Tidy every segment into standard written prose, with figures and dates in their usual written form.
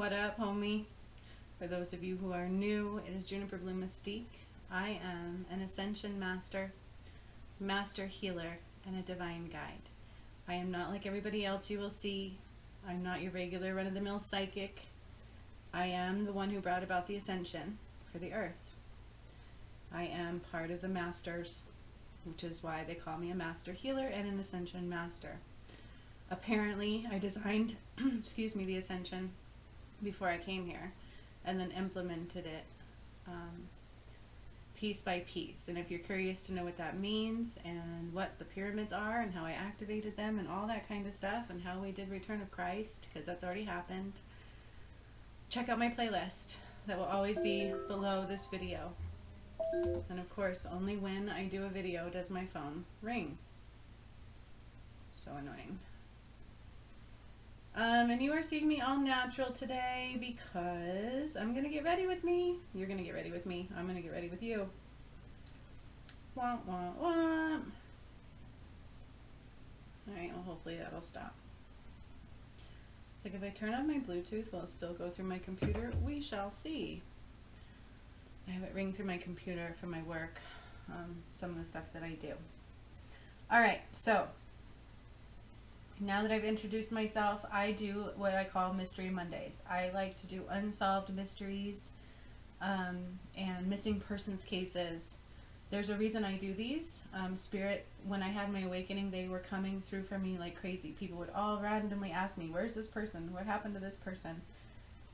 What up, homie? For those of you who are new, it is Juniper Blue Mystique. I am an ascension master, master healer, and a divine guide. I am not like everybody else you will see. I'm not your regular run-of-the-mill psychic. I am the one who brought about the ascension for the earth. I am part of the masters, which is why they call me a master healer and an ascension master. Apparently, I designed, the ascension before I came here, and then implemented it piece by piece. And if you're curious to know what that means and what the pyramids are and how I activated them and all that kind of stuff and how we did Return of Christ, because that's already happened, check out my playlist that will always be below this video. And of course, only when I do a video does my phone ring. So annoying. And you are seeing me all natural today because I'm going to get ready with me. You're going to get ready with me. I'm going to get ready with you. Wah, wah, wah. Alright, well hopefully that'll stop. Like if I turn on my Bluetooth, will it still go through my computer? We shall see. I have it ring through my computer for my work, some of the stuff that I do. Alright, so now that I've introduced myself, I do what I call Mystery Mondays. I like to do unsolved mysteries and missing persons cases. There's a reason I do these. Spirit, when I had my awakening, they were coming through for me like crazy. People would all randomly ask me, where's this person? What happened to this person?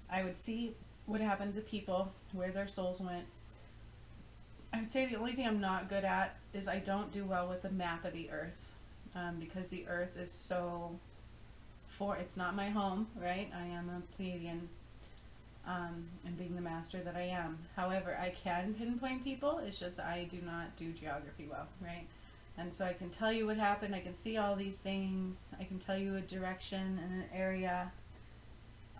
I would see what happened to people, where their souls went. I would say the only thing I'm not good at is I don't do well with the map of the earth. Because the earth is so it's not my home, right? I am a Pleiadian, and being the master that I am. However, I can pinpoint people, it's just I do not do geography well, right? And so I can tell you what happened, I can see all these things, I can tell you a direction and an area.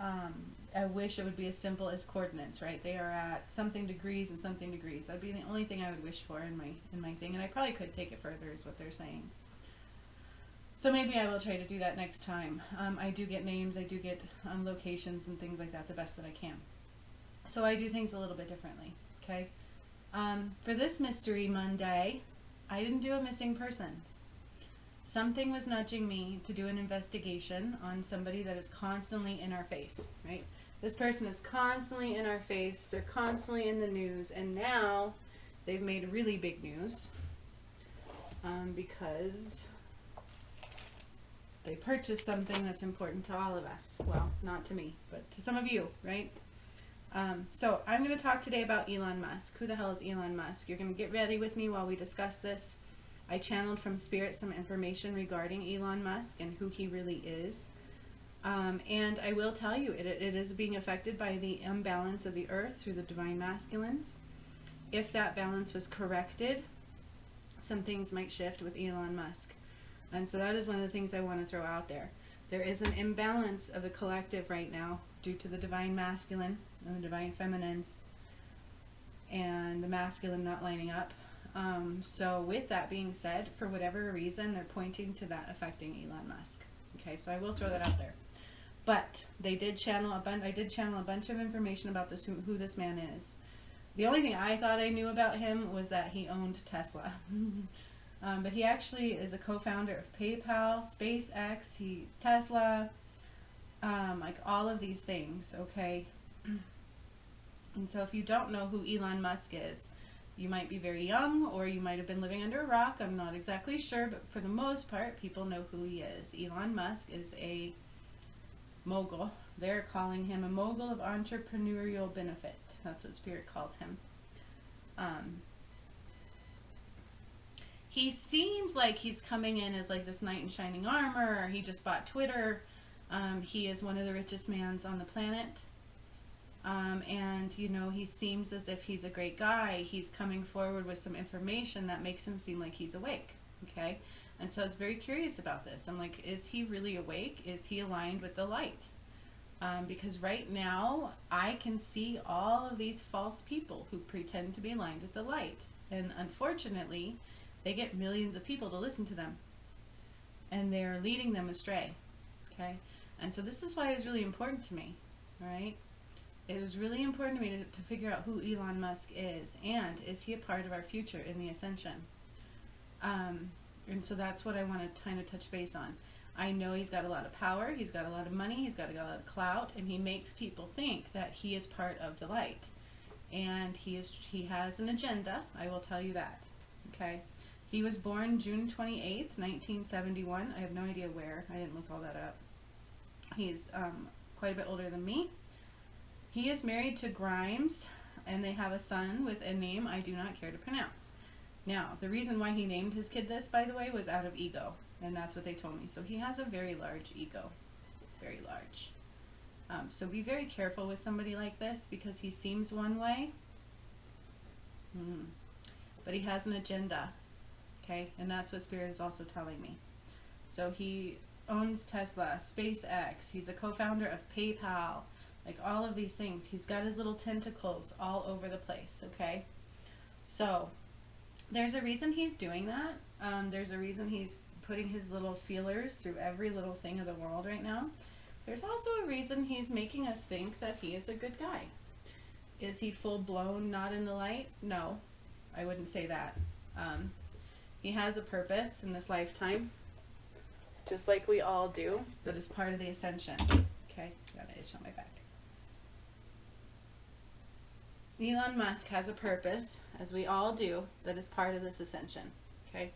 I wish it would be as simple as coordinates, right? They are at something degrees and something degrees. That would be the only thing I would wish for in my thing, and I probably could take it further is what they're saying. So maybe I will try to do that next time. I do get names, I do get locations and things like that the best that I can. So I do things a little bit differently, okay? For this Mystery Monday, I didn't do a missing persons. Something was nudging me to do an investigation on somebody that is constantly in our face, right? This person is constantly in our face, they're constantly in the news, and now they've made really big news because they purchased something that's important to all of us. Well, not to me, but to some of you, right? So I'm going to talk today about Elon Musk. Who the hell is Elon Musk? You're going to get ready with me while we discuss this. I channeled from Spirit some information regarding Elon Musk and who he really is. And I will tell you, it is being affected by the imbalance of the earth through the divine masculines. If that balance was corrected, some things might shift with Elon Musk. And so that is one of the things I want to throw out there. There is an imbalance of the collective right now due to the divine masculine and the divine feminines and the masculine not lining up. So with that being said, for whatever reason, they're pointing to that affecting Elon Musk. Okay, so I will throw that out there. But they did channel I did channel a bunch of information about this, who this man is. The only thing I thought I knew about him was that he owned Tesla. But he actually is a co-founder of PayPal, SpaceX, Tesla, like all of these things, okay? And so if you don't know who Elon Musk is, you might be very young or you might have been living under a rock. I'm not exactly sure, but for the most part, people know who he is. Elon Musk is a mogul. They're calling him a mogul of entrepreneurial benefit. That's what Spirit calls him. He seems like he's coming in as like this knight in shining armor, or he just bought Twitter. He is one of the richest mans on the planet. And, you know, he seems as if he's a great guy. He's coming forward with some information that makes him seem like he's awake, okay? And so I was very curious about this. I'm like, is he really awake? Is he aligned with the light? Because right now, I can see all of these false people who pretend to be aligned with the light. And unfortunately, they get millions of people to listen to them. And they're leading them astray, okay? And so this is why it's really important to me. All right. It was really important to me to figure out who Elon Musk is, and is he a part of our future in the ascension? And so that's what I want to kind of touch base on. I know he's got a lot of power, he's got a lot of money, he's got a lot of clout, and he makes people think that he is part of the light. And he has an agenda, I will tell you that. Okay? He was born June 28th, 1971. I have no idea where. I didn't look all that up. He's quite a bit older than me. He is married to Grimes, and they have a son with a name I do not care to pronounce. Now, the reason why he named his kid this, by the way, was out of ego, and that's what they told me. So he has a very large ego. It's very large. So be very careful with somebody like this, because he seems one way, but he has an agenda, okay? And that's what Spirit is also telling me. So he owns Tesla, SpaceX, he's a co-founder of PayPal, like all of these things. He's got his little tentacles all over the place, okay? So there's a reason he's doing that. There's a reason he's putting his little feelers through every little thing of the world right now. There's also a reason he's making us think that he is a good guy. Is he full-blown not in the light? No, I wouldn't say that. He has a purpose in this lifetime, just like we all do, that is part of the ascension. Okay, got an itch on my back. Elon Musk has a purpose, as we all do, that is part of this ascension. Okay?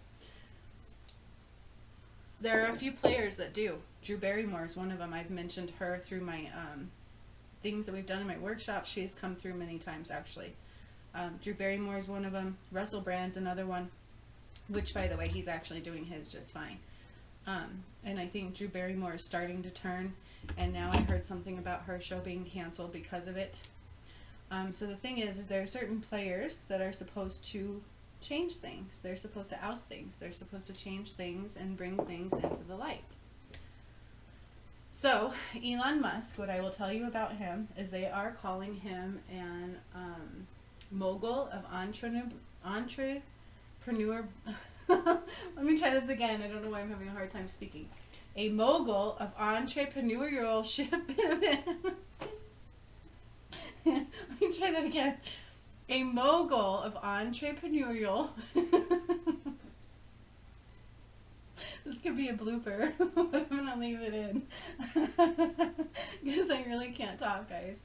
There are a few players that do. Drew Barrymore is one of them. I've mentioned her through my things that we've done in my workshop. She has come through many times, actually. Drew Barrymore is one of them. Russell Brand's another one, which, by the way, he's actually doing his just fine. And I think Drew Barrymore is starting to turn, and now I heard something about her show being canceled because of it. So the thing is there are certain players that are supposed to change things. They're supposed to oust things. They're supposed to change things and bring things into the light. So Elon Musk, what I will tell you about him is they are calling him an mogul of entrepreneur. Let me try this again. I don't know why I'm having a hard time speaking. A mogul of entrepreneurship. Let me try that again. A mogul of entrepreneurial. This could be a blooper, but I'm gonna leave it in because I really can't talk, guys.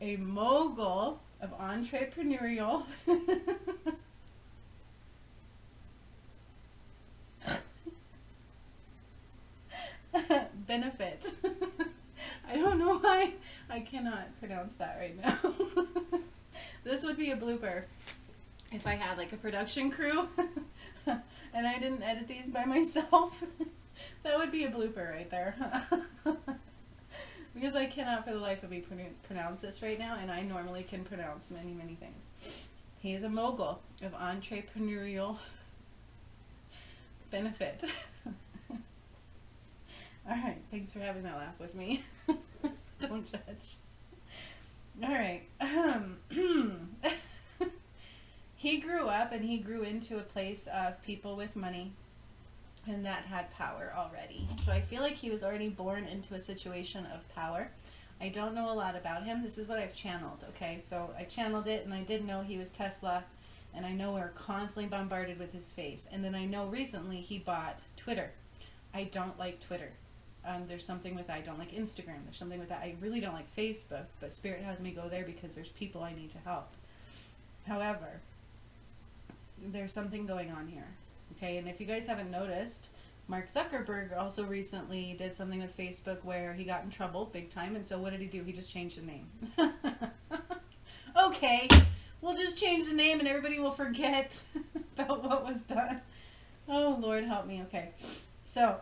A mogul of entrepreneurial. Benefit. I don't know why I cannot pronounce that right now. This would be a blooper if I had like a production crew and I didn't edit these by myself. That would be a blooper right there. Because I cannot for the life of me pronounce this right now, and I normally can pronounce many, many things. He is a mogul of entrepreneurial benefit. Alright, thanks for having that laugh with me. Don't judge. Alright. He grew up and he grew into a place of people with money and that had power already. So I feel like he was already born into a situation of power. I don't know a lot about him. This is what I've channeled, okay? So I channeled it and I did know he was Tesla, and I know we're constantly bombarded with his face. And then I know recently he bought Twitter. I don't like Twitter. There's something with that. I don't like Instagram. There's something with that. I really don't like Facebook, but Spirit has me go there because there's people I need to help. However, there's something going on here. Okay, and if you guys haven't noticed, Mark Zuckerberg also recently did something with Facebook where he got in trouble big time, and so what did he do? He just changed the name. Okay, we'll just change the name and everybody will forget about what was done. Oh, Lord help me. Okay, so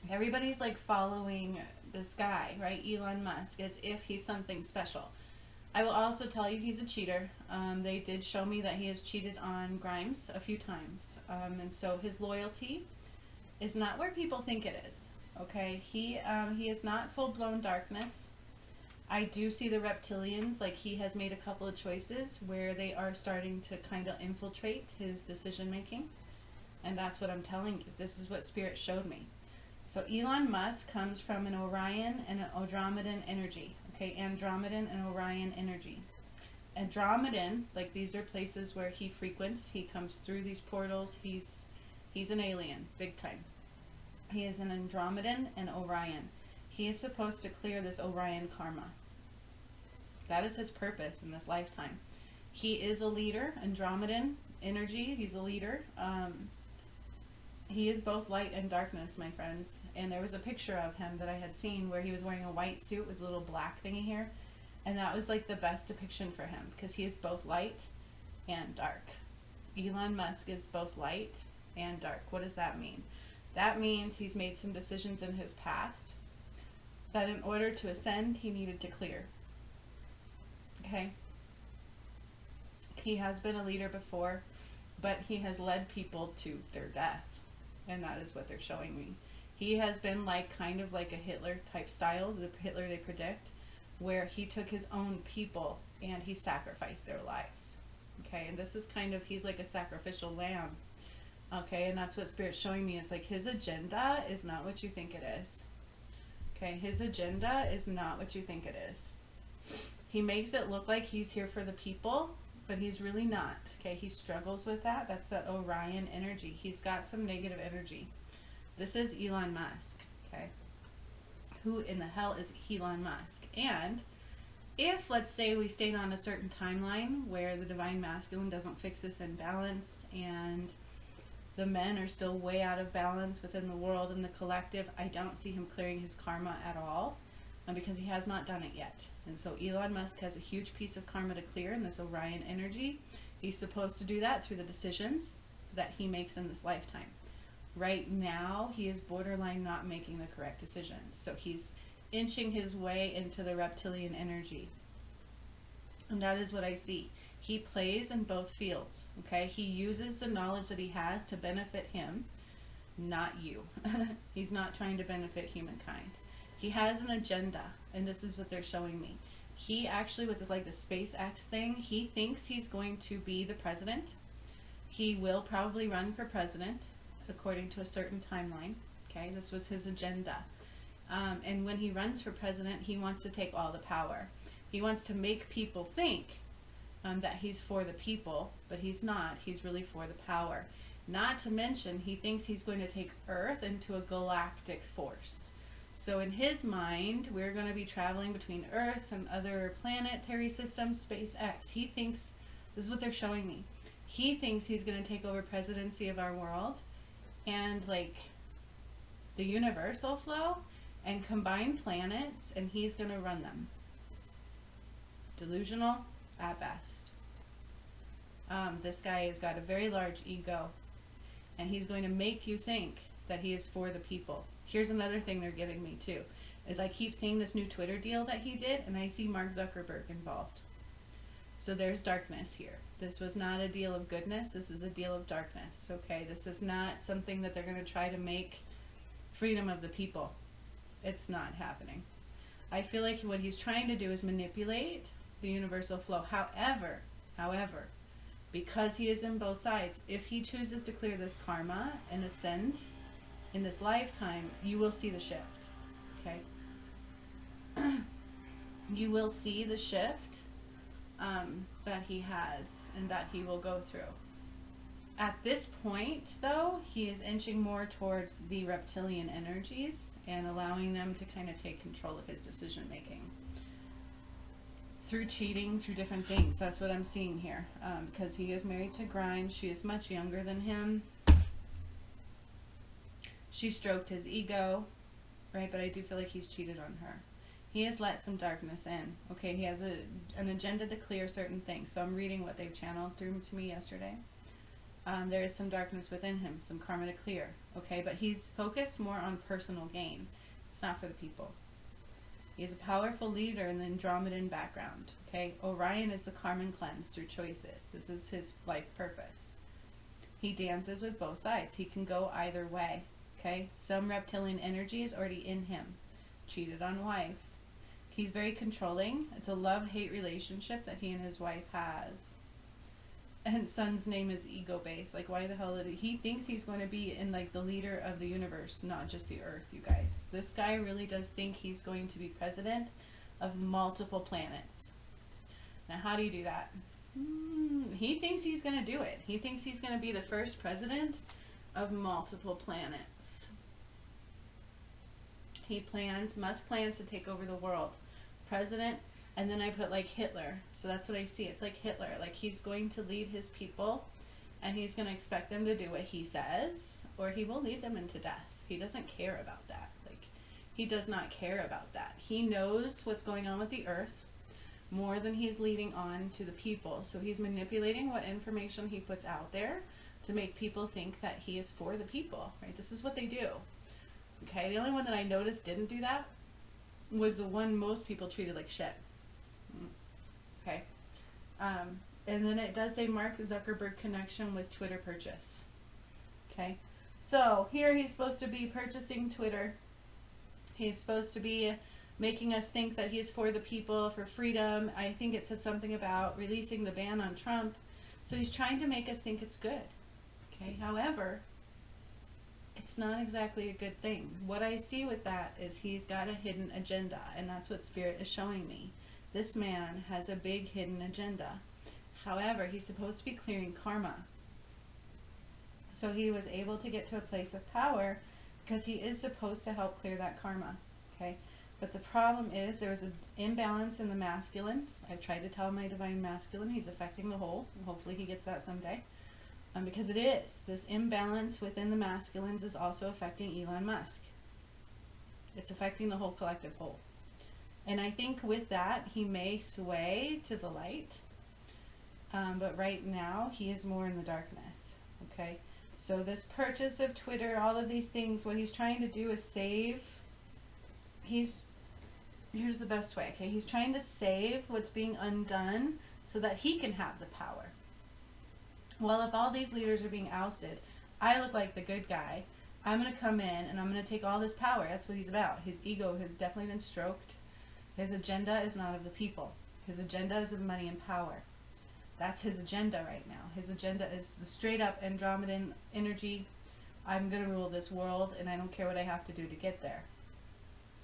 everybody's like following this guy, right? Elon Musk, as if he's something special. I will also tell you he's a cheater. They did show me that he has cheated on Grimes a few times. And so his loyalty is not where people think it is. Okay? He is not full-blown darkness. I do see the reptilians, like he has made a couple of choices where they are starting to kind of infiltrate his decision-making. And that's what I'm telling you. This is what Spirit showed me. So Elon Musk comes from an Orion and an Andromedan energy. Okay, Andromedan and Orion energy. Andromedan, like these are places where he frequents. He comes through these portals. He's an alien, big time. He is an Andromedan and Orion. He is supposed to clear this Orion karma. That is his purpose in this lifetime. He is a leader, Andromedan energy. He's a leader. He is both light and darkness, my friends. And there was a picture of him that I had seen where he was wearing a white suit with a little black thingy here. And that was like the best depiction for him because he is both light and dark. Elon Musk is both light and dark. What does that mean? That means he's made some decisions in his past that in order to ascend, he needed to clear. Okay? He has been a leader before, but he has led people to their death. And that is what they're showing me. He has been like kind of like a Hitler type style, the Hitler they predict, where he took his own people and he sacrificed their lives. Okay, and this is kind of, he's like a sacrificial lamb. Okay, and that's what Spirit's showing me is like his agenda is not what you think it is. Okay, his agenda is not what you think it is. He makes it look like he's here for the people, but he's really not. Okay, he struggles with that. That's that Orion energy. He's got some negative energy. This is Elon Musk. Okay, who in the hell is Elon Musk? And if, let's say, we stayed on a certain timeline where the divine masculine doesn't fix this imbalance and the men are still way out of balance within the world and the collective, I don't see him clearing his karma at all because he has not done it yet. And so Elon Musk has a huge piece of karma to clear in this Orion energy. He's supposed to do that through the decisions that he makes in this lifetime. Right now, he is borderline not making the correct decisions. So he's inching his way into the reptilian energy. And that is what I see. He plays in both fields, okay? He uses the knowledge that he has to benefit him, not you. He's not trying to benefit humankind. He has an agenda, and this is what they're showing me. He actually, with like the SpaceX thing, he thinks he's going to be the president. He will probably run for president, according to a certain timeline, okay? This was his agenda. And when he runs for president, he wants to take all the power. He wants to make people think that he's for the people, but he's not. He's really for the power. Not to mention, he thinks he's going to take Earth into a galactic force. So in his mind, we're going to be traveling between Earth and other planetary systems, SpaceX. He thinks, this is what they're showing me, he thinks he's going to take over presidency of our world and like the universal flow and combine planets, and he's going to run them. Delusional at best. This guy has got a very large ego, and he's going to make you think that he is for the people. Here's another thing they're giving me too, is I keep seeing this new Twitter deal that he did, and I see Mark Zuckerberg involved. So there's darkness here. This was not a deal of goodness. This is a deal of darkness. Okay, this is not something that they're going to try to make freedom of the people. It's not happening. I feel like what he's trying to do is manipulate the universal flow. However, because he is in both sides, if he chooses to clear this karma and ascend in this lifetime, you will see the shift. Okay? You will see the shift that he has and that he will go through. At this point, though, he is inching more towards the reptilian energies and allowing them to kind of take control of his decision making. Through cheating, through different things. That's what I'm seeing here. Because he is married to Grimes. She is much younger than him. She stroked his ego, right? But I do feel like he's cheated on her. He has let some darkness in. Okay, he has an agenda to clear certain things. So I'm reading what they've channeled through to me yesterday. There is some darkness within him, some karma to clear. Okay, but he's focused more on personal gain. It's not for the people. He is a powerful leader in the Andromedan background. Okay, Orion is the Karman cleanse through choices. This is his life purpose. He dances with both sides. He can go either way. Okay, some reptilian energy is already in him. Cheated on wife. He's very controlling. It's a love-hate relationship that he and his wife has. And son's name is ego based. Like, why the hell did he thinks he's going to be in like the leader of the universe, not just the earth, you guys. This guy really does think he's going to be president of multiple planets. Now, how do you do that? He thinks he's going to do it. He thinks he's going to be the first president of multiple planets. Musk plans to take over the world. President, and then I put like Hitler. So that's what I see. It's like Hitler. Like, he's going to lead his people, and he's going to expect them to do what he says, or he will lead them into death. He doesn't care about that. Like, he does not care about that. He knows what's going on with the earth more than he's leading on to the people. So he's manipulating what information he puts out there to make people think that he is for the people, right? This is what they do. Okay, the only one that I noticed didn't do that was the one most people treated like shit. Okay. And then it does say Mark Zuckerberg connection with Twitter purchase. Okay. So here he's supposed to be purchasing Twitter. He's supposed to be making us think that he's for the people, for freedom. I think it said something about releasing the ban on Trump. So he's trying to make us think it's good. Okay. However, it's not exactly a good thing. What I see with that is he's got a hidden agenda, and that's what Spirit is showing me. This man has a big hidden agenda. However, he's supposed to be clearing karma. So he was able to get to a place of power because he is supposed to help clear that karma. Okay? But the problem is there was an imbalance in the masculines. I've tried to tell my divine masculine he's affecting the whole. Hopefully he gets that someday. Because it is. This imbalance within the masculines is also affecting Elon Musk. It's affecting the whole collective whole. And I think with that, he may sway to the light. But right now, he is more in the darkness. Okay? So this purchase of Twitter, all of these things, what he's trying to do is save. Here's the best way, okay? He's trying to save what's being undone so that he can have the power. Well, if all these leaders are being ousted, I look like the good guy. I'm going to come in and I'm going to take all this power. That's what he's about. His ego has definitely been stroked. His agenda is not of the people. His agenda is of money and power. That's his agenda right now. His agenda is the straight up Andromedan energy. I'm going to rule this world and I don't care what I have to do to get there.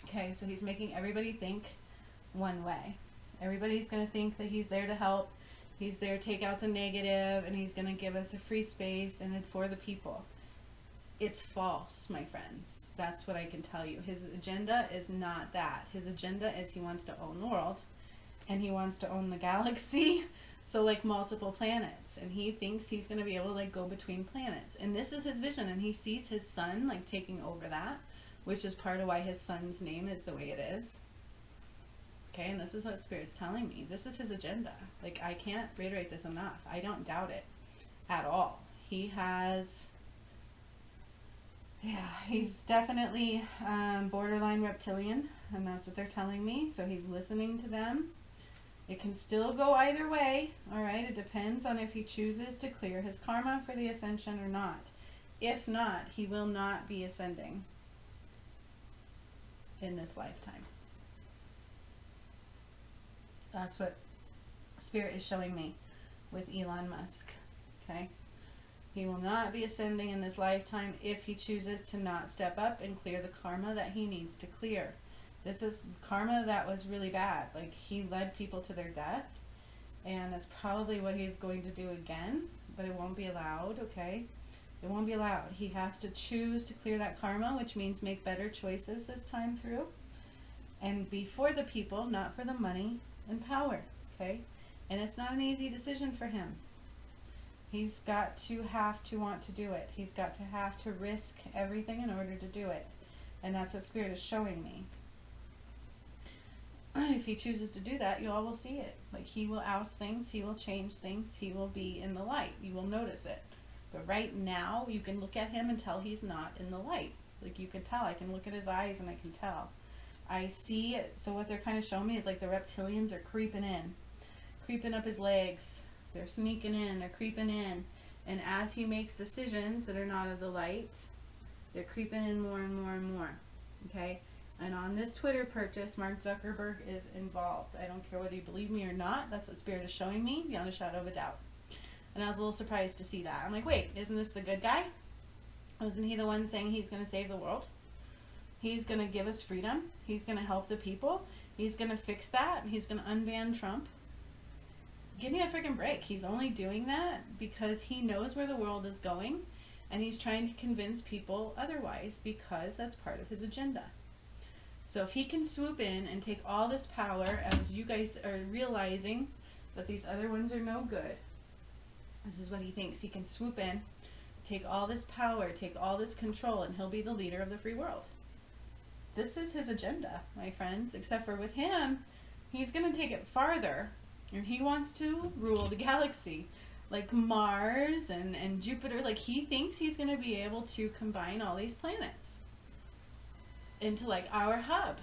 Okay, so he's making everybody think one way. Everybody's going to think that he's there to help. He's there to take out the negative, and he's going to give us a free space and for the people. It's false, my friends. That's what I can tell you. His agenda is not that. His agenda is he wants to own the world, and he wants to own the galaxy, so like multiple planets. And he thinks he's going to be able to like go between planets. And this is his vision, and he sees his son like taking over that, which is part of why his son's name is the way it is. Okay, and this is what Spirit's telling me. This is his agenda. Like, I can't reiterate this enough. I don't doubt it at all. He has, he's definitely borderline reptilian, and that's what they're telling me. So he's listening to them. It can still go either way, all right? It depends on if he chooses to clear his karma for the ascension or not. If not, he will not be ascending in this lifetime. That's what Spirit is showing me with Elon Musk. Okay? He will not be ascending in this lifetime if he chooses to not step up and clear the karma that he needs to clear. This is karma that was really bad. Like, he led people to their death, and that's probably what he's going to do again, but it won't be allowed, okay? It won't be allowed. He has to choose to clear that karma, which means make better choices this time through, and be for the people, not for the money and power, okay? And it's not an easy decision for him. He's got to have to want to do it. He's got to have to risk everything in order to do it. And that's what Spirit is showing me. If he chooses to do that, you all will see it. Like, he will oust things, he will change things, he will be in the light. You will notice it. But right now, you can look at him and tell he's not in the light. Like, you can tell. I can look at his eyes and I can tell. I see it. So what they're kind of showing me is like the reptilians are creeping in. Creeping up his legs. They're sneaking in. They're creeping in. And as he makes decisions that are not of the light, they're creeping in more and more and more. Okay? And on this Twitter purchase, Mark Zuckerberg is involved. I don't care whether you believe me or not. That's what Spirit is showing me, beyond a shadow of a doubt. And I was a little surprised to see that. I'm like, wait, isn't this the good guy? Wasn't he the one saying he's going to save the world? He's going to give us freedom. He's going to help the people. He's going to fix that. And he's going to unban Trump. Give me a freaking break. He's only doing that because he knows where the world is going. And he's trying to convince people otherwise because that's part of his agenda. So if he can swoop in and take all this power, as you guys are realizing that these other ones are no good, this is what he thinks. He can swoop in, take all this power, take all this control, and he'll be the leader of the free world. This is his agenda, my friends, except for with him, he's going to take it farther, and he wants to rule the galaxy. Like Mars and Jupiter, like he thinks he's going to be able to combine all these planets into like our hub.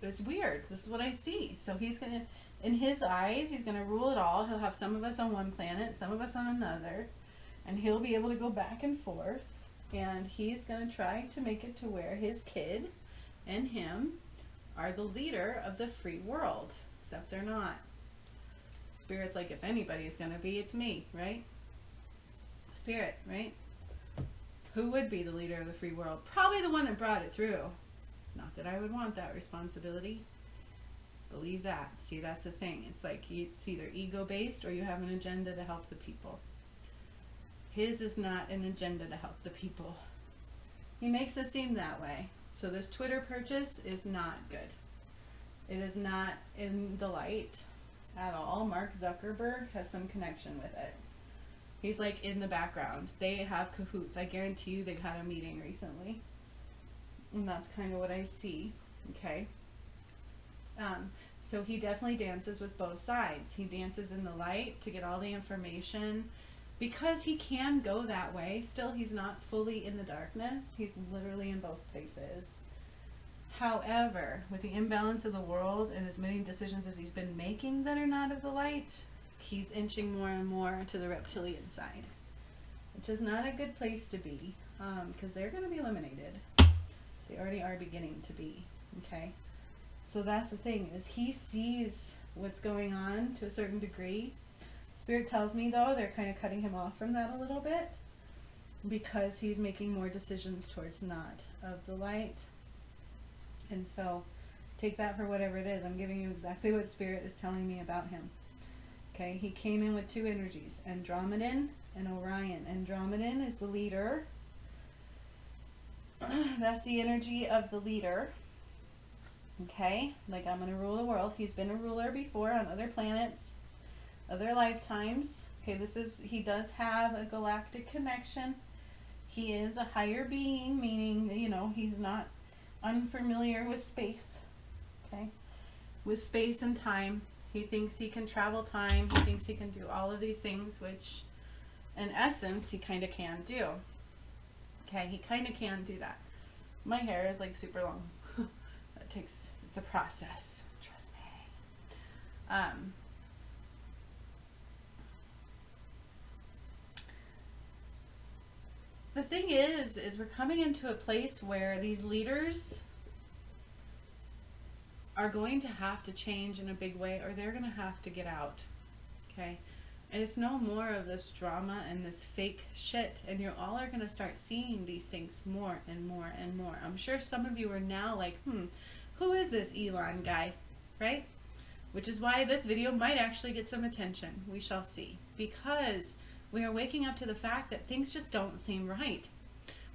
It's weird. This is what I see. So he's going to, in his eyes, he's going to rule it all. He'll have some of us on one planet, some of us on another, and he'll be able to go back and forth, and he's going to try to make it to where his kid and him are the leader of the free world, except they're not. Spirit's like, if anybody's going to be, it's me, right? Spirit, right? Who would be the leader of the free world? Probably the one that brought it through. Not that I would want that responsibility. Believe that. See, that's the thing. It's like it's either ego-based or you have an agenda to help the people. His is not an agenda to help the people. He makes it seem that way. So this Twitter purchase is not good. It is not in the light at all. Mark Zuckerberg has some connection with it. He's like in the background. They have cahoots. I guarantee you they've had a meeting recently. And that's kind of what I see. Okay. So he definitely dances with both sides. He dances in the light to get all the information because he can go that way. Still, he's not fully in the darkness. He's literally in both places. However, with the imbalance of the world and as many decisions as he's been making that are not of the light, he's inching more and more to the reptilian side, which is not a good place to be because they're going to be eliminated. They already are beginning to be. Okay. So that's the thing, is he sees what's going on to a certain degree. Spirit tells me, though, they're kind of cutting him off from that a little bit because he's making more decisions towards not of the light. And so take that for whatever it is. I'm giving you exactly what Spirit is telling me about him. Okay, he came in with two energies, Andromedan and Orion. Andromedan is the leader. That's the energy of the leader. Okay, like I'm going to rule the world. He's been a ruler before on other planets, other lifetimes. Okay, he does have a galactic connection. He is a higher being, meaning, he's not unfamiliar with space. Okay, with space and time. He thinks he can travel time. He thinks he can do all of these things, which in essence, he kind of can do. Okay, he kind of can do that. My hair is like super long. It's a process. Trust me. The thing is we're coming into a place where these leaders are going to have to change in a big way, or they're going to have to get out. Okay? And it's no more of this drama and this fake shit, and you all are going to start seeing these things more and more and more. I'm sure some of you are now like, who is this Elon guy, right? Which is why this video might actually get some attention. We shall see. Because we are waking up to the fact that things just don't seem right.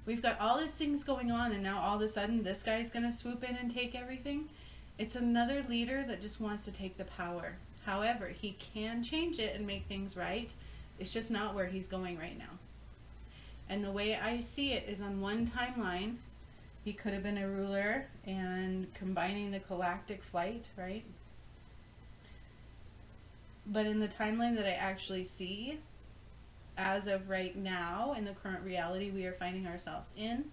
We've got all these things going on, and now all of a sudden this guy's going to swoop in and take everything. It's another leader that just wants to take the power. However, he can change it and make things right. It's just not where he's going right now. And the way I see it is on one timeline, he could have been a ruler and combining the galactic flight, right? But in the timeline that I actually see, as of right now, in the current reality we are finding ourselves in,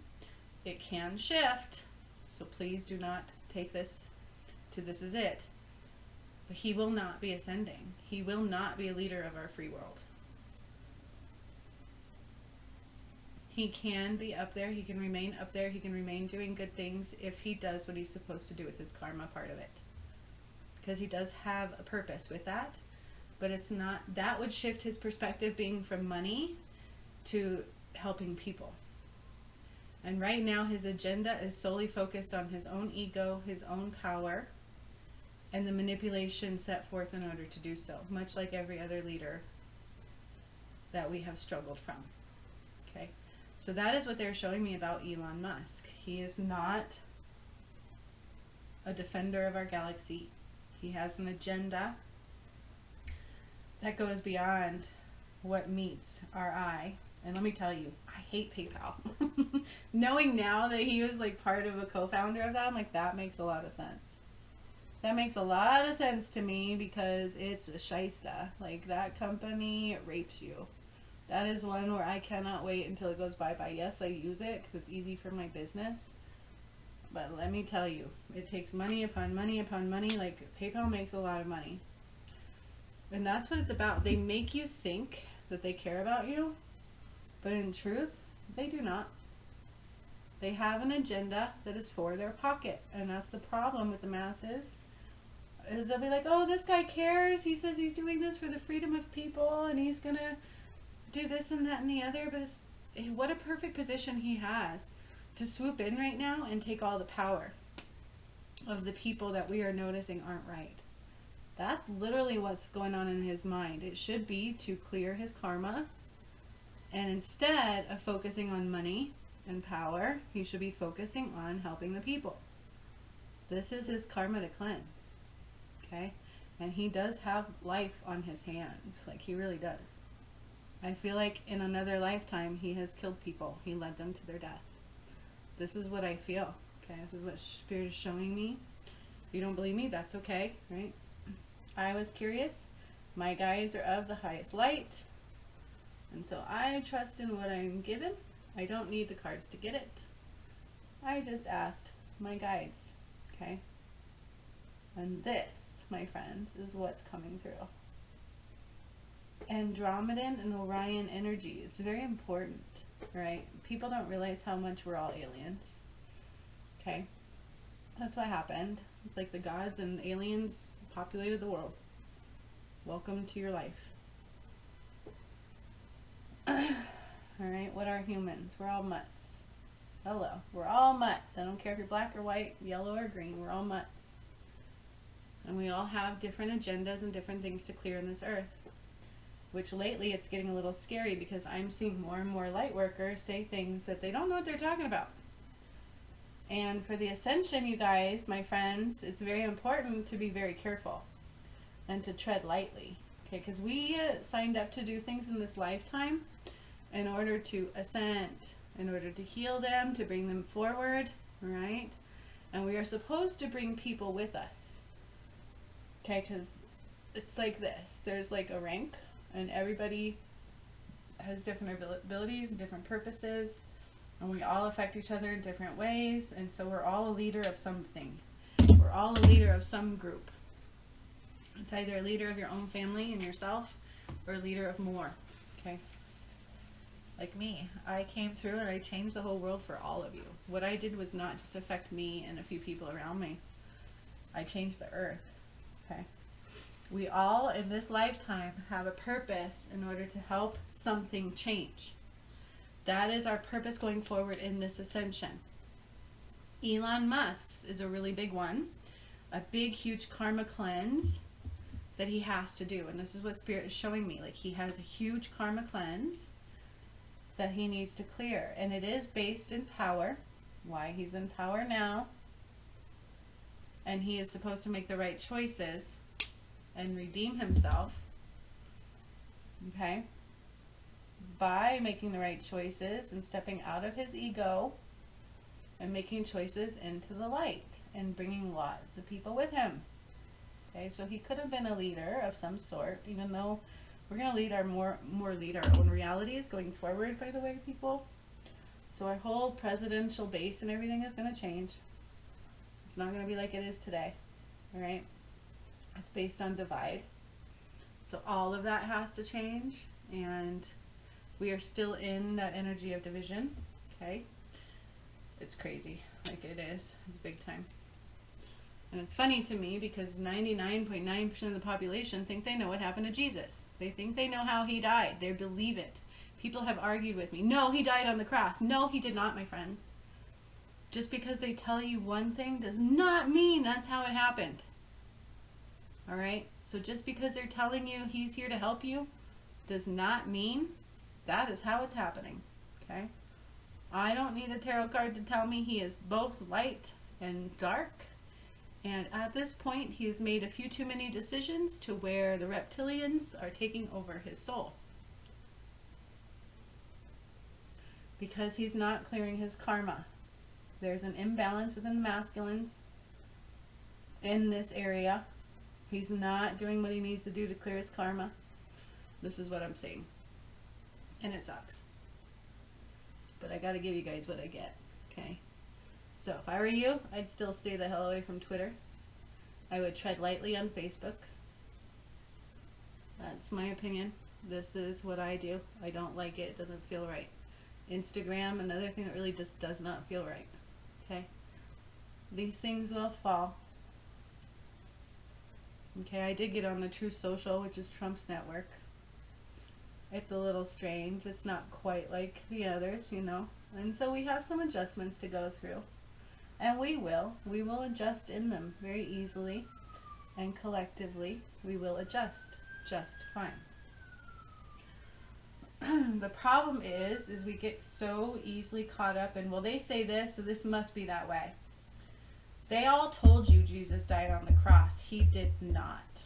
it can shift. So please do not take this to this is it. But he will not be ascending. He will not be a leader of our free world. He can be up there. He can remain up there. He can remain doing good things if he does what he's supposed to do with his karma part of it. Because he does have a purpose with that. But it's not, that would shift his perspective being from money to helping people. And right now his agenda is solely focused on his own ego, his own power, and the manipulation set forth in order to do so, much like every other leader that we have struggled from. Okay, so that is what they're showing me about Elon Musk. He is not a defender of our galaxy. He has an agenda that goes beyond what meets our eye. And let me tell you, I hate PayPal. Knowing now that he was like part of a co-founder of that, I'm like, that makes a lot of sense. That makes a lot of sense to me, because it's a shysta. Like, that company rapes you. That is one where I cannot wait until it goes bye-bye. Yes, I use it because it's easy for my business. But let me tell you, it takes money upon money upon money. Like, PayPal makes a lot of money. And that's what it's about. They make you think that they care about you, but in truth, they do not. They have an agenda that is for their pocket. And that's the problem with the masses, is they'll be like, oh, this guy cares. He says he's doing this for the freedom of people, and he's going to do this and that and the other. But what a perfect position he has to swoop in right now and take all the power of the people that we are noticing aren't right. That's literally what's going on in his mind. It should be to clear his karma. And instead of focusing on money and power, he should be focusing on helping the people. This is his karma to cleanse. Okay? And he does have life on his hands. Like, he really does. I feel like in another lifetime, he has killed people. He led them to their death. This is what I feel. Okay? This is what Spirit is showing me. If you don't believe me, that's okay. Right? I was curious. My guides are of the highest light. And so I trust in what I'm given. I don't need the cards to get it. I just asked my guides. Okay? And this, my friends, is what's coming through. Andromedan and Orion energy. It's very important, right? People don't realize how much we're all aliens. Okay? That's what happened. It's like the gods and aliens populated the world. Welcome to your life. Alright, what are humans? We're all mutts. Hello. We're all mutts. I don't care if you're black or white, yellow or green. We're all mutts. And we all have different agendas and different things to clear in this earth. Which lately it's getting a little scary, because I'm seeing more and more light workers say things that they don't know what they're talking about. And for the ascension, you guys, my friends, it's very important to be very careful and to tread lightly. Okay, because we signed up to do things in this lifetime in order to ascend, in order to heal them, to bring them forward, right? And we are supposed to bring people with us. Okay, because it's like this. There's like a rank, and everybody has different abilities and different purposes, and we all affect each other in different ways, and so we're all a leader of something. We're all a leader of some group. It's either a leader of your own family and yourself, or a leader of more. Okay? Like me. I came through and I changed the whole world for all of you. What I did was not just affect me and a few people around me. I changed the earth. Okay? We all in this lifetime have a purpose in order to help something change. That is our purpose going forward in this ascension. Elon Musk's is a really big one. A big, huge karma cleanse that he has to do. And this is what Spirit is showing me. Like, he has a huge karma cleanse that he needs to clear. And it is based in power. Why he's in power now. And he is supposed to make the right choices and redeem himself. Okay? By making the right choices and stepping out of his ego and making choices into the light and bringing lots of people with him. Okay, so he could have been a leader of some sort, even though we're going to lead our more lead our own realities going forward, by the way, people. So our whole presidential base and everything is going to change. It's not going to be like it is today. All right? It's based on divide. So all of that has to change, and we are still in that energy of division. Okay? It's crazy. Like, it is. It's big time. And it's funny to me because 99.9% of the population think they know what happened to Jesus. They think they know how he died. They believe it. People have argued with me. No, he died on the cross. No, he did not, my friends. Just because they tell you one thing does not mean that's how it happened. All right? So just because they're telling you he's here to help you does not mean that is how it's happening. Okay? I don't need a tarot card to tell me he is both light and dark. And at this point, he has made a few too many decisions to where the reptilians are taking over his soul. Because he's not clearing his karma. There's an imbalance within the masculines in this area. He's not doing what he needs to do to clear his karma. This is what I'm saying. And it sucks. But I got to give you guys what I get. Okay? So if I were you, I'd still stay the hell away from Twitter. I would tread lightly on Facebook. That's my opinion. This is what I do. I don't like it. It doesn't feel right. Instagram, another thing that really just does not feel right. Okay? These things will fall. Okay, I did get on the True Social, which is Trump's network. It's a little strange. It's not quite like the others, you know. And so we have some adjustments to go through. And we will adjust in them very easily, and collectively we will adjust just fine. The problem is we get so easily caught up in, well, they say this, so this must be that way. They all told you Jesus died on the cross. He did not.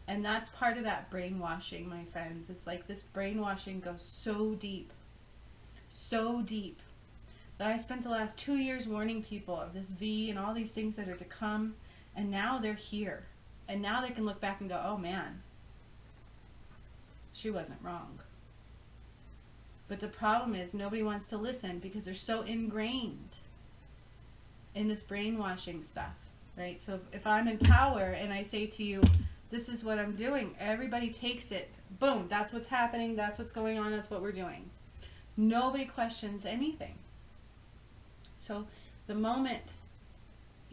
And that's part of that brainwashing, my friends. It's like this brainwashing goes so deep, that I spent the last 2 years warning people of this V and all these things that are to come, and now they're here. And now they can look back and go, oh man, she wasn't wrong. But the problem is nobody wants to listen because they're so ingrained in this brainwashing stuff, right? So if I'm in power and I say to you, this is what I'm doing, everybody takes it. Boom, that's what's happening, that's what's going on, that's what we're doing. Nobody questions anything. So the moment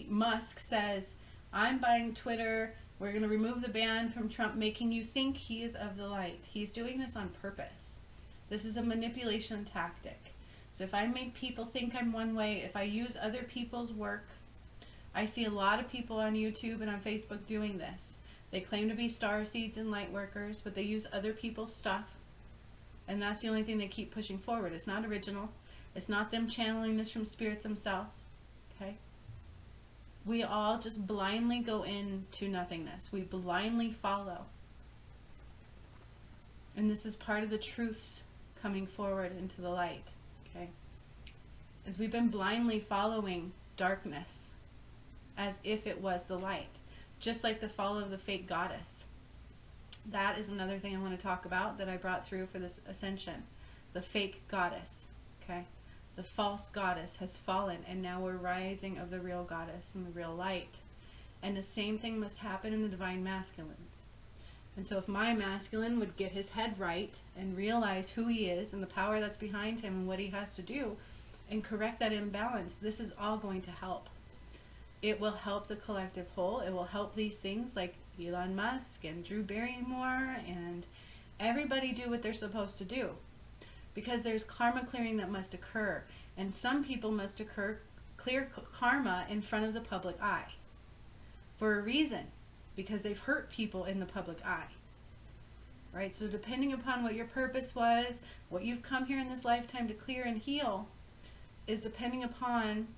Musk says, I'm buying Twitter, we're going to remove the ban from Trump, making you think he is of the light. He's doing this on purpose. This is a manipulation tactic. So if I make people think I'm one way, if I use other people's work, I see a lot of people on YouTube and on Facebook doing this. They claim to be star seeds and light workers, but they use other people's stuff. And that's the only thing they keep pushing forward. It's not original. It's not them channeling this from spirit themselves. Okay? We all just blindly go into nothingness. We blindly follow. And this is part of the truths coming forward into the light. Okay? As we've been blindly following darkness as if it was the light. Just like the fall of the fake goddess. That is another thing I want to talk about that I brought through for this ascension. The fake goddess. Okay? The false goddess has fallen, and now we're rising of the real goddess and the real light. And the same thing must happen in the divine masculines. And so if my masculine would get his head right and realize who he is and the power that's behind him and what he has to do and correct that imbalance, this is all going to help. It will help the collective whole. It will help these things like Elon Musk and Drew Barrymore and everybody do what they're supposed to do. Because there's karma clearing that must occur. And some people must clear karma in front of the public eye. For a reason. Because they've hurt people in the public eye. Right? So depending upon what your purpose was, what you've come here in this lifetime to clear and heal, is depending upon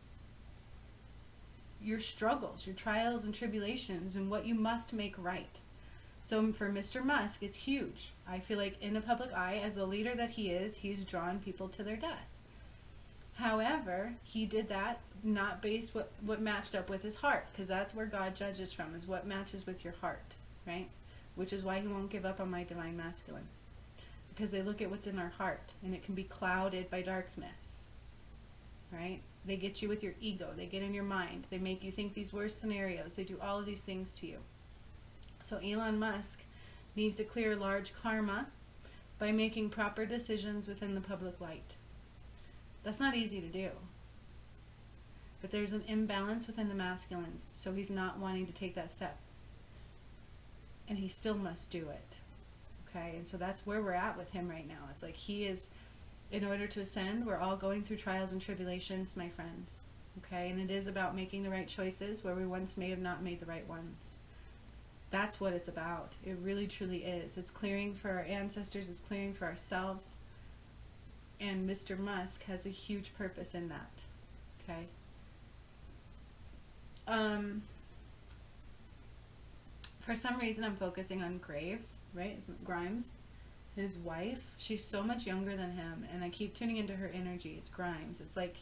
your struggles, your trials and tribulations, and what you must make right. So for Mr. Musk, it's huge. I feel like in the public eye, as the leader that he is, he's drawn people to their death. However, he did that not based what matched up with his heart, because that's where God judges from, is what matches with your heart, right? Which is why he won't give up on my divine masculine. Because they look at what's in our heart, and it can be clouded by darkness, right? They get you with your ego. They get in your mind. They make you think these worst scenarios. They do all of these things to you. So Elon Musk needs to clear large karma by making proper decisions within the public light. That's not easy to do. But there's an imbalance within the masculines, so he's not wanting to take that step. And he still must do it. Okay, and so that's where we're at with him right now. It's like he is, in order to ascend, we're all going through trials and tribulations, my friends. Okay, and it is about making the right choices where we once may have not made the right ones. That's what it's about. It really truly is. It's clearing for our ancestors, it's clearing for ourselves. And Mr. Musk has a huge purpose in that. Okay. For some reason I'm focusing on Grimes, his wife. She's so much younger than him, and I keep tuning into her energy. It's Grimes. It's like,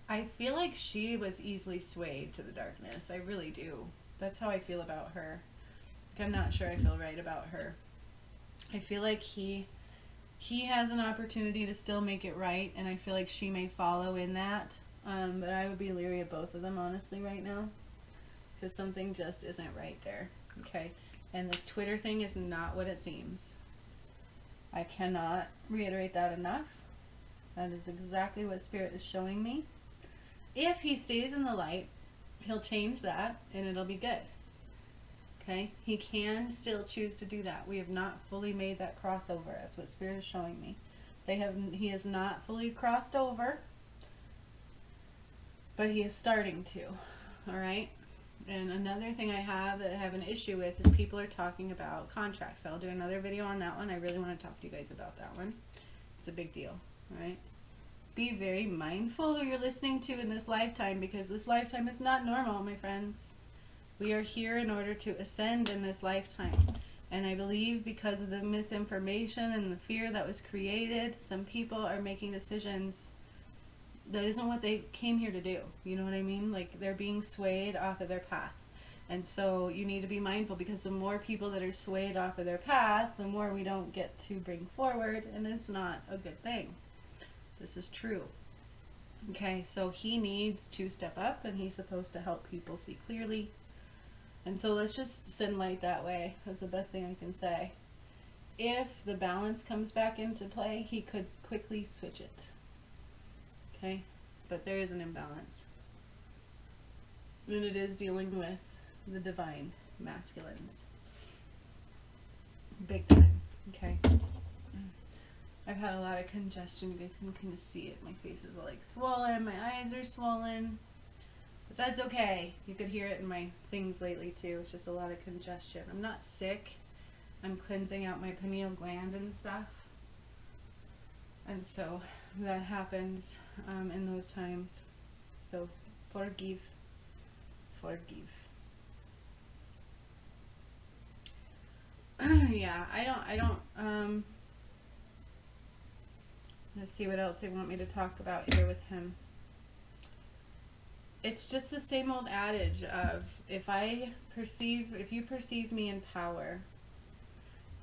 I feel like she was easily swayed to the darkness. I really do. That's how I feel about her. Like, I'm not sure I feel right about her. I feel like he has an opportunity to still make it right, and I feel like she may follow in that. But I would be leery of both of them, honestly, right now. Because something just isn't right there. Okay? And this Twitter thing is not what it seems. I cannot reiterate that enough. That is exactly what Spirit is showing me. If he stays in the light, he'll change that, and it'll be good. Okay? He can still choose to do that. We have not fully made that crossover. That's what Spirit is showing me. He has not fully crossed over, but he is starting to. Alright? And another thing I have an issue with is people are talking about contracts. So I'll do another video on that one. I really want to talk to you guys about that one. It's a big deal. Alright? Be very mindful who you're listening to in this lifetime, because this lifetime is not normal, my friends. We are here in order to ascend in this lifetime. And I believe because of the misinformation and the fear that was created, some people are making decisions that isn't what they came here to do. You know what I mean? Like, they're being swayed off of their path. And so you need to be mindful, because the more people that are swayed off of their path, the more we don't get to bring forward, and it's not a good thing. This is true. Okay, so he needs to step up, and he's supposed to help people see clearly. And so let's just send light that way. That's the best thing I can say. If the balance comes back into play, he could quickly switch it. Okay? But there is an imbalance. And it is dealing with the divine masculines. Big time. Okay? I've had a lot of congestion. You guys can kind of see it. My face is like swollen. My eyes are swollen. But that's okay. You could hear it in my things lately too. It's just a lot of congestion. I'm not sick. I'm cleansing out my pineal gland and stuff. And so that happens in those times. So forgive. Yeah, I don't let's see what else they want me to talk about here with him. It's just the same old adage of, if you perceive me in power,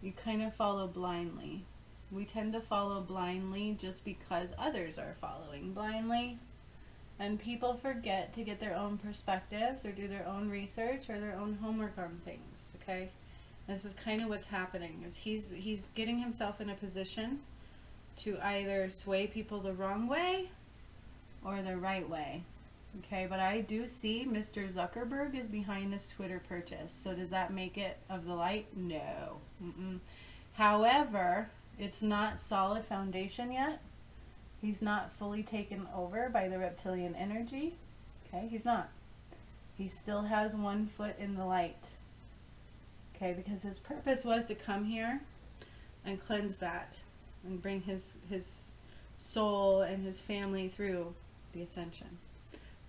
you kind of follow blindly. We tend to follow blindly just because others are following blindly. And people forget to get their own perspectives or do their own research or their own homework on things, okay? This is kind of what's happening, is he's getting himself in a position to either sway people the wrong way or the right way. Okay, but I do see Mr. Zuckerberg is behind this Twitter purchase. So does that make it of the light? No. However, it's not solid foundation yet. He's not fully taken over by the reptilian energy. Okay, he's not. He still has one foot in the light. Okay, because his purpose was to come here and cleanse that and bring his soul and his family through the ascension.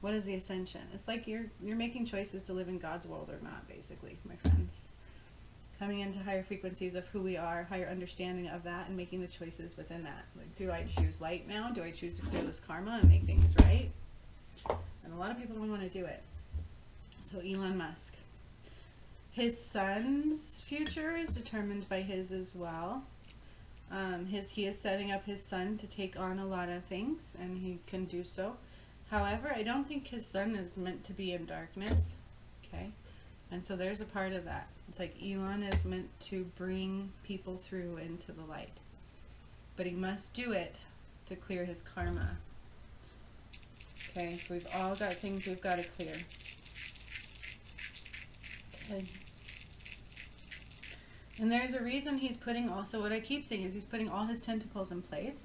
What is the ascension? It's like you're making choices to live in God's world or not, basically, my friends. Coming into higher frequencies of who we are, higher understanding of that, and making the choices within that. Like, do I choose light now? Do I choose to clear this karma and make things right? And a lot of people don't want to do it. So Elon Musk. His son's future is determined by his as well. He is setting up his son to take on a lot of things, and he can do so. However, I don't think his son is meant to be in darkness. Okay? And so there's a part of that. It's like Elon is meant to bring people through into the light. but he must do it to clear his karma. Okay, so we've all got things we've got to clear. Okay. And there's a reason he's putting, also what I keep saying is he's putting all his tentacles in place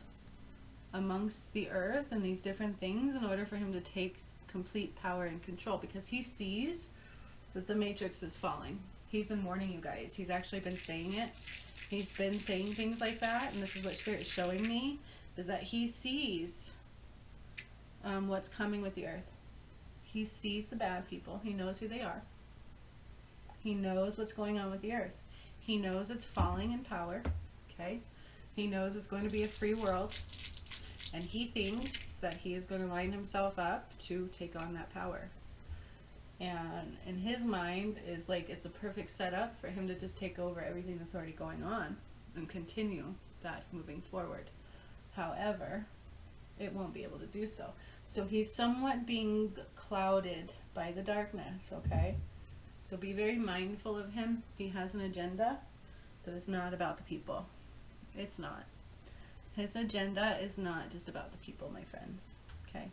amongst the earth and these different things in order for him to take complete power and control, because he sees that the matrix is falling. He's been warning you guys. He's actually been saying it. He's been saying things like that, and this is what Spirit is showing me, is that he sees what's coming with the earth. He sees the bad people. He knows who they are. He knows what's going on with the earth. He knows it's falling in power. Okay? He knows it's going to be a free world. And he thinks that he is going to line himself up to take on that power. And in his mind is like it's a perfect setup for him to just take over everything that's already going on and continue that moving forward. However, it won't be able to do so. So he's somewhat being clouded by the darkness, okay? So be very mindful of him. He has an agenda that is not about the people. It's not. His agenda is not just about the people, my friends, okay?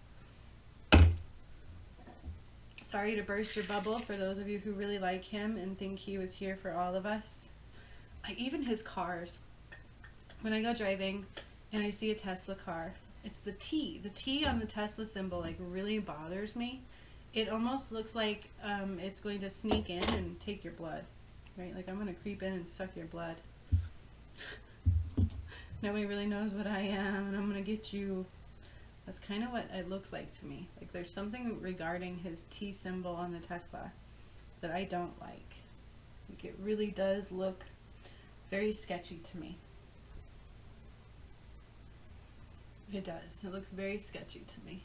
Sorry to burst your bubble for those of you who really like him and think he was here for all of us. Even his cars. When I go driving and I see a Tesla car, it's the T. The T on the Tesla symbol like really bothers me. It almost looks like it's going to sneak in and take your blood, right? Like I'm going to creep in and suck your blood. Nobody really knows what I am, and I'm going to get you. That's kind of what it looks like to me. Like there's something regarding his T symbol on the Tesla that I don't like. Like it really does look very sketchy to me. It does. It looks very sketchy to me.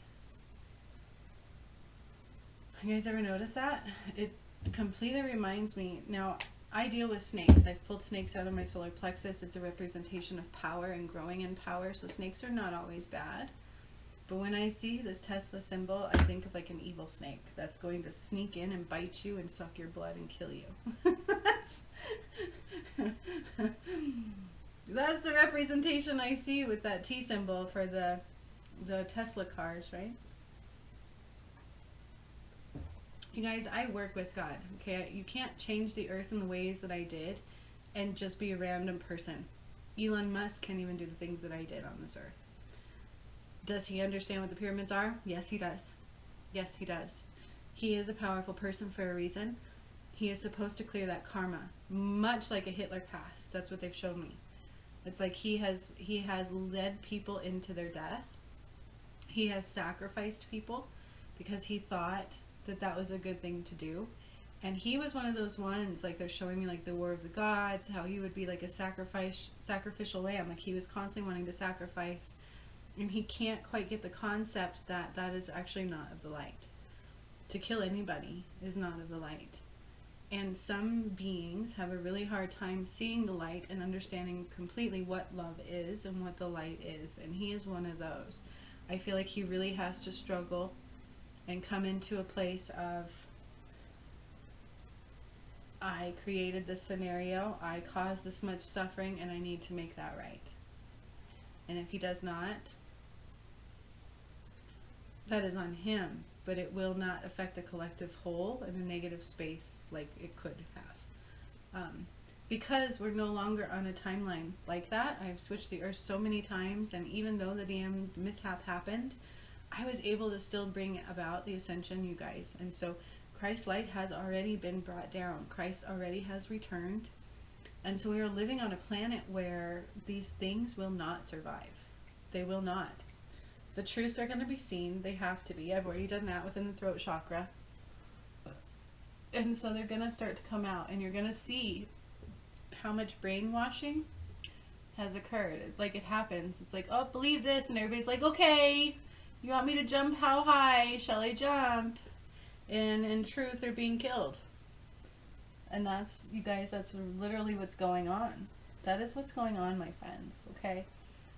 You guys ever notice that? It completely reminds me. Now, I deal with snakes. I've pulled snakes out of my solar plexus. It's a representation of power and growing in power. So snakes are not always bad. But when I see this Tesla symbol, I think of like an evil snake that's going to sneak in and bite you and suck your blood and kill you. That's the representation I see with that T symbol for the Tesla cars, right? You guys, I work with God, okay? You can't change the earth in the ways that I did and just be a random person. Elon Musk can't even do the things that I did on this earth. Does he understand what the pyramids are? Yes, he does. Yes, he does. He is a powerful person for a reason. He is supposed to clear that karma, much like a Hitler past. That's what they've shown me. It's like he has led people into their death. He has sacrificed people because he thought that that was a good thing to do. And he was one of those ones, like they're showing me like the War of the Gods, how he would be like a sacrificial lamb. Like he was constantly wanting to sacrifice. And he can't quite get the concept that that is actually not of the light. To kill anybody is not of the light. And some beings have a really hard time seeing the light and understanding completely what love is and what the light is. And he is one of those. I feel like he really has to struggle and come into a place of, I created this scenario, I caused this much suffering, and I need to make that right. And if he does not, that is on him, but it will not affect the collective whole in a negative space like it could have. Because we're no longer on a timeline like that. I've switched the earth so many times, and even though the damn mishap happened, I was able to still bring about the ascension, you guys. And so Christ's light has already been brought down. Christ already has returned. And so we are living on a planet where these things will not survive. They will not. The truths are going to be seen. They have to be. I've already done that within the throat chakra. And so they're going to start to come out. And you're going to see how much brainwashing has occurred. It's like it happens. It's like, oh, believe this. And everybody's like, okay, you want me to jump how high? Shall I jump? And in truth, they're being killed. And that's, you guys, that's literally what's going on. That is what's going on, my friends, okay?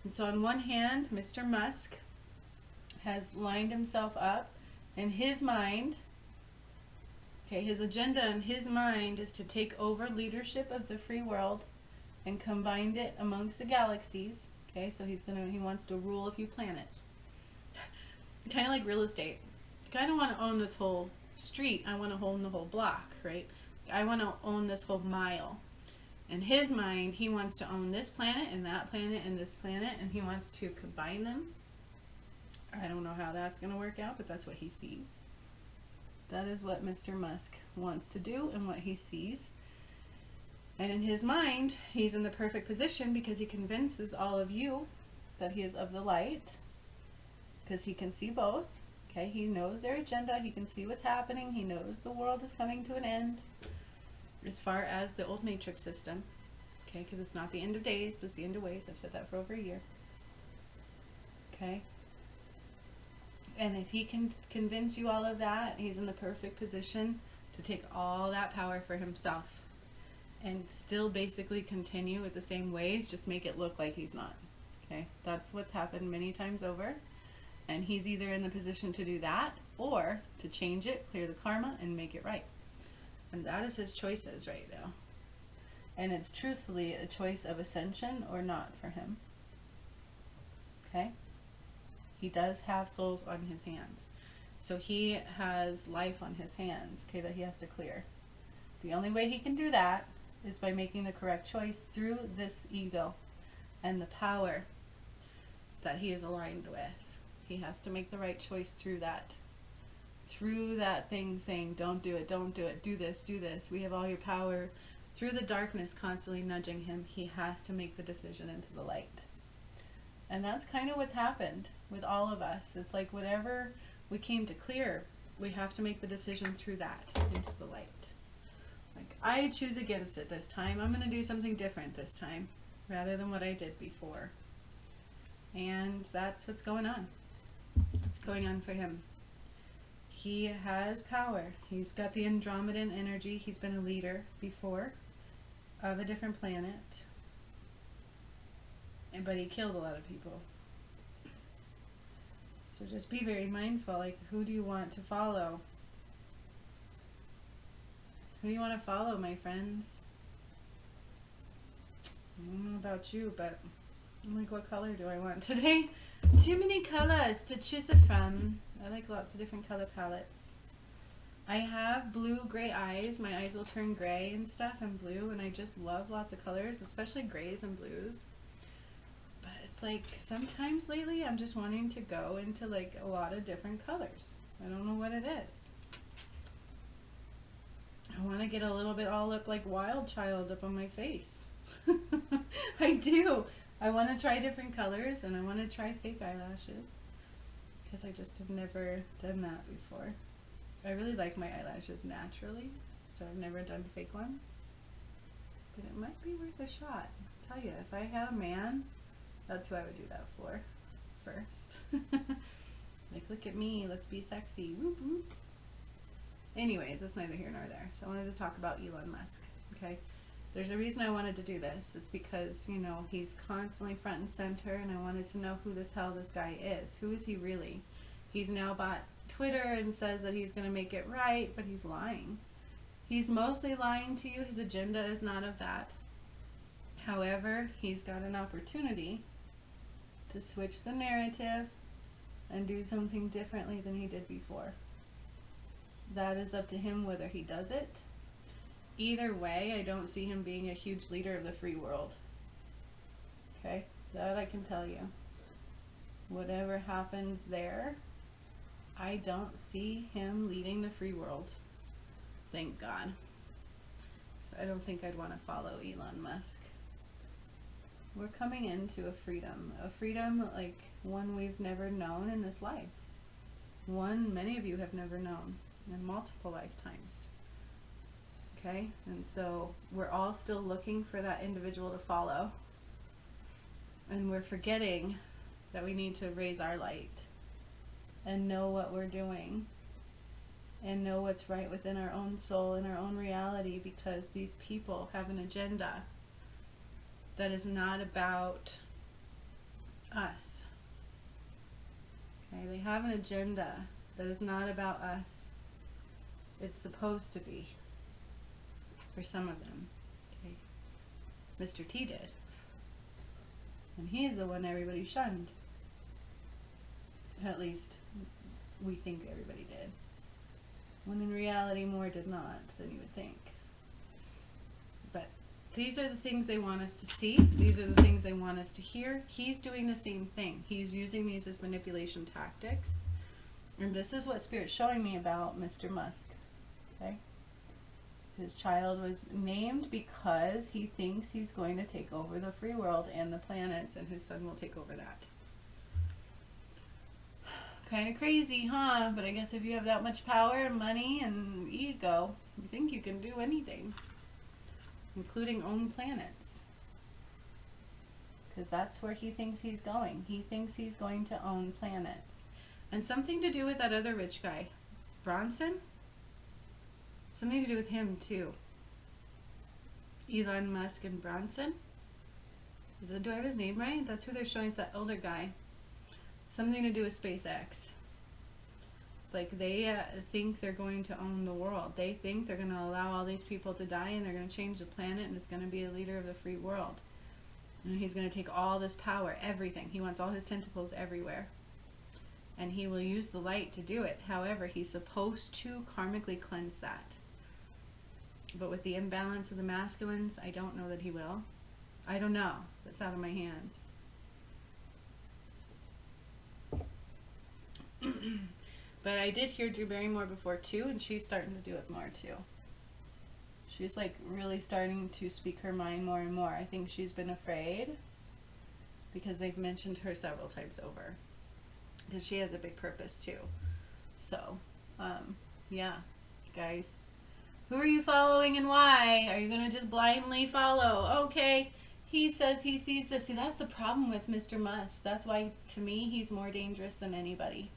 And so on one hand, Mr. Musk has lined himself up in his mind. Okay, his agenda in his mind is to take over leadership of the free world and combine it amongst the galaxies. Okay, so he wants to rule a few planets. Kind of like real estate. I don't want to own this whole street. I want to own the whole block, right? I want to own this whole mile. In his mind, he wants to own this planet and that planet and this planet, and he wants to combine them. I don't know how that's going to work out, but that's what he sees. That is what Mr. Musk wants to do and what he sees. And in his mind, he's in the perfect position because he convinces all of you that he is of the light, because he can see both. Okay, he knows their agenda. He can see what's happening. He knows the world is coming to an end as far as the old matrix system. Okay, because it's not the end of days, but it's the end of ways. I've said that for over a year. Okay. And if he can convince you all of that, he's in the perfect position to take all that power for himself and still basically continue with the same ways, just make it look like he's not. Okay, that's what's happened many times over. And he's either in the position to do that or to change it, clear the karma, and make it right. And that is his choices right now. And it's truthfully a choice of ascension or not for him. Okay? He does have souls on his hands. So he has life on his hands, okay, that he has to clear. The only way he can do that is by making the correct choice through this ego and the power that he is aligned with. He has to make the right choice through that. Through that thing saying, don't do it, don't do it, do this, we have all your power. Through the darkness constantly nudging him, he has to make the decision into the light. And that's kind of what's happened with all of us. It's like whatever we came to clear, we have to make the decision through that into the light. Like, I choose against it this time. I'm going to do something different this time rather than what I did before. And that's what's going on. What's going on for him. He has power. He's got the Andromedan energy. He's been a leader before of a different planet. But he killed a lot of people. So just be very mindful. Like, who do you want to follow? Who do you want to follow, my friends? I don't know about you, but I'm like, what color do I want today? Too many colors to choose from. I like lots of different color palettes. I have blue, gray eyes. My eyes will turn gray and stuff and blue, and I just love lots of colors, especially grays and blues. But it's like sometimes lately I'm just wanting to go into like a lot of different colors. I don't know what it is. I want to get a little bit all up like Wild Child up on my face. I do. I want to try different colors, and I want to try fake eyelashes because I just have never done that before. I really like my eyelashes naturally, so I've never done fake ones. But it might be worth a shot. I'll tell you, if I had a man, that's who I would do that for first. Like, look at me, let's be sexy. Whoop, whoop. Anyways, that's neither here nor there. So I wanted to talk about Elon Musk, okay? There's a reason I wanted to do this. It's because, you know, he's constantly front and center, and I wanted to know who this hell this guy is. Who is he really? He's now bought Twitter and says that he's going to make it right, but he's lying. He's mostly lying to you. His agenda is not of that. However, he's got an opportunity to switch the narrative and do something differently than he did before. That is up to him whether he does it. Either way, I don't see him being a huge leader of the free world. Okay? That I can tell you. Whatever happens there, I don't see him leading the free world. Thank God. So I don't think I'd want to follow Elon Musk. We're coming into a freedom like one we've never known in this life. One many of you have never known in multiple lifetimes. Okay? And so we're all still looking for that individual to follow. And we're forgetting that we need to raise our light and know what we're doing and know what's right within our own soul and our own reality, because these people have an agenda that is not about us. Okay? They have an agenda that is not about us. It's supposed to be. For some of them. Okay. Mr. T did. And he's the one everybody shunned. At least we think everybody did. When in reality more did not than you would think. But these are the things they want us to see. These are the things they want us to hear. He's doing the same thing. He's using these as manipulation tactics. And this is what Spirit's showing me about Mr. Musk. Okay? His child was named because he thinks he's going to take over the free world and the planets, and his son will take over that. Kind of crazy, huh? But I guess if you have that much power and money and ego, you think you can do anything, including own planets. Because that's where he thinks he's going. He thinks he's going to own planets. And something to do with that other rich guy, Bronson? Something to do with him, too. Elon Musk and Bronson? Do I have his name right? That's who they're showing. It's that older guy. Something to do with SpaceX. It's like they think they're going to own the world. They think they're going to allow all these people to die and they're going to change the planet and it's going to be a leader of the free world. And he's going to take all this power, everything. He wants all his tentacles everywhere. And he will use the light to do it. However, he's supposed to karmically cleanse that. But with the imbalance of the masculines, I don't know that he will. I don't know. That's out of my hands. But I did hear Drew Barrymore before too, and she's starting to do it more too. She's like really starting to speak her mind more and more. I think she's been afraid because they've mentioned her several times over. Because she has a big purpose too. So, yeah, guys. Who are you following and why? Are you going to just blindly follow? Okay, he says he sees this. See, that's the problem with Mr. Musk. That's why, to me, he's more dangerous than anybody.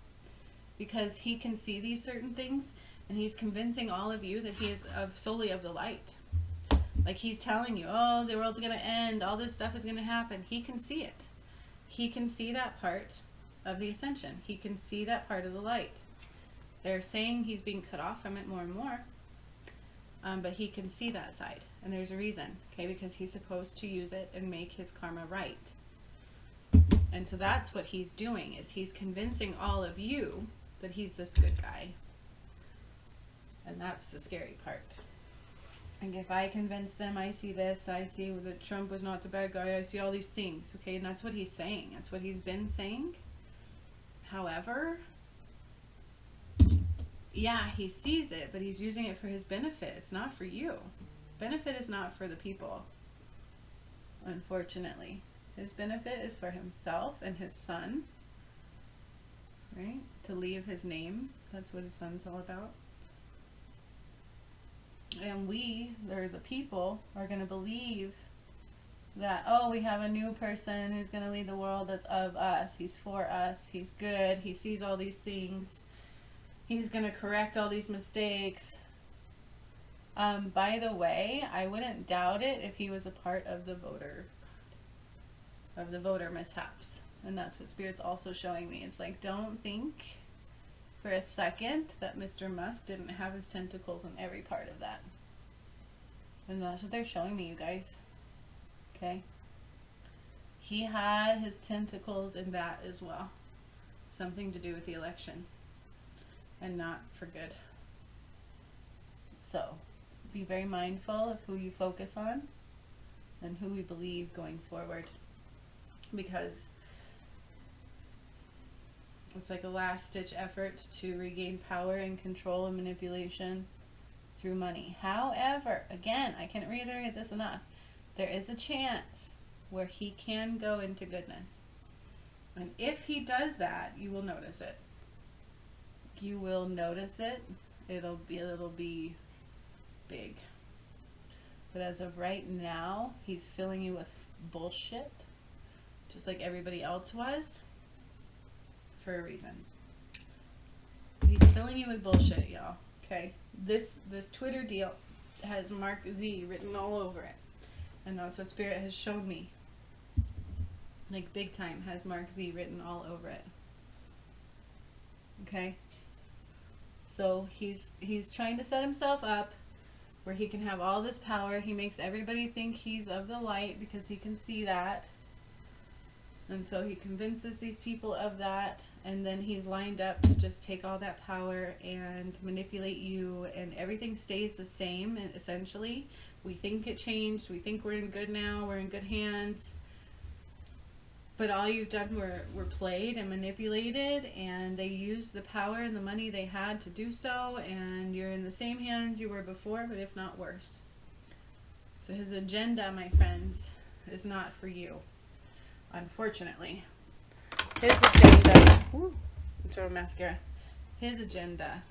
Because he can see these certain things, and he's convincing all of you that he is solely of the light. Like he's telling you, oh, the world's going to end. All this stuff is going to happen. He can see it. He can see that part of the ascension. He can see that part of the light. They're saying he's being cut off from it more and more. But he can see that side. And there's a reason, okay? Because he's supposed to use it and make his karma right. And so that's what he's doing, is he's convincing all of you that he's this good guy. And that's the scary part. And if I convince them, I see this, I see that Trump was not the bad guy, I see all these things, okay? And that's what he's saying. That's what he's been saying. However, yeah, he sees it, but he's using it for his benefit. It's not for you. Benefit is not for the people, unfortunately. His benefit is for himself and his son, right? To leave his name. That's what his son's all about. And we, or the people, are going to believe that, oh, we have a new person who's going to lead the world that's of us. He's for us. He's good. He sees all these things. He's going to correct all these mistakes. By the way, I wouldn't doubt it if he was a part of the voter mishaps. And that's what Spirit's also showing me. It's like, don't think for a second that Mr. Musk didn't have his tentacles in every part of that. And that's what they're showing me, you guys. Okay? He had his tentacles in that as well. Something to do with the election. And not for good. So, be very mindful of who you focus on and who we believe going forward. Because it's like a last-ditch effort to regain power and control and manipulation through money. However, again, I can't reiterate this enough. There is a chance where he can go into goodness. And if he does that, you will notice it. You will notice it. It'll be big. But as of right now, he's filling you with bullshit, just like everybody else was, for a reason. He's filling you with bullshit, y'all. Okay? This Twitter deal has Mark Z written all over it. And that's what Spirit has shown me. Like big time has Mark Z written all over it. Okay? So he's trying to set himself up where he can have all this power. He makes everybody think he's of the light because he can see that. And so he convinces these people of that, and then he's lined up to just take all that power and manipulate you, and everything stays the same. And essentially, we think it changed, we think we're in good now, we're in good hands, but all you've done were played and manipulated, and they used the power and the money they had to do so, and you're in the same hands you were before, but if not worse. So his agenda, my friends, is not for you. Unfortunately, his agenda, throw mascara, his agenda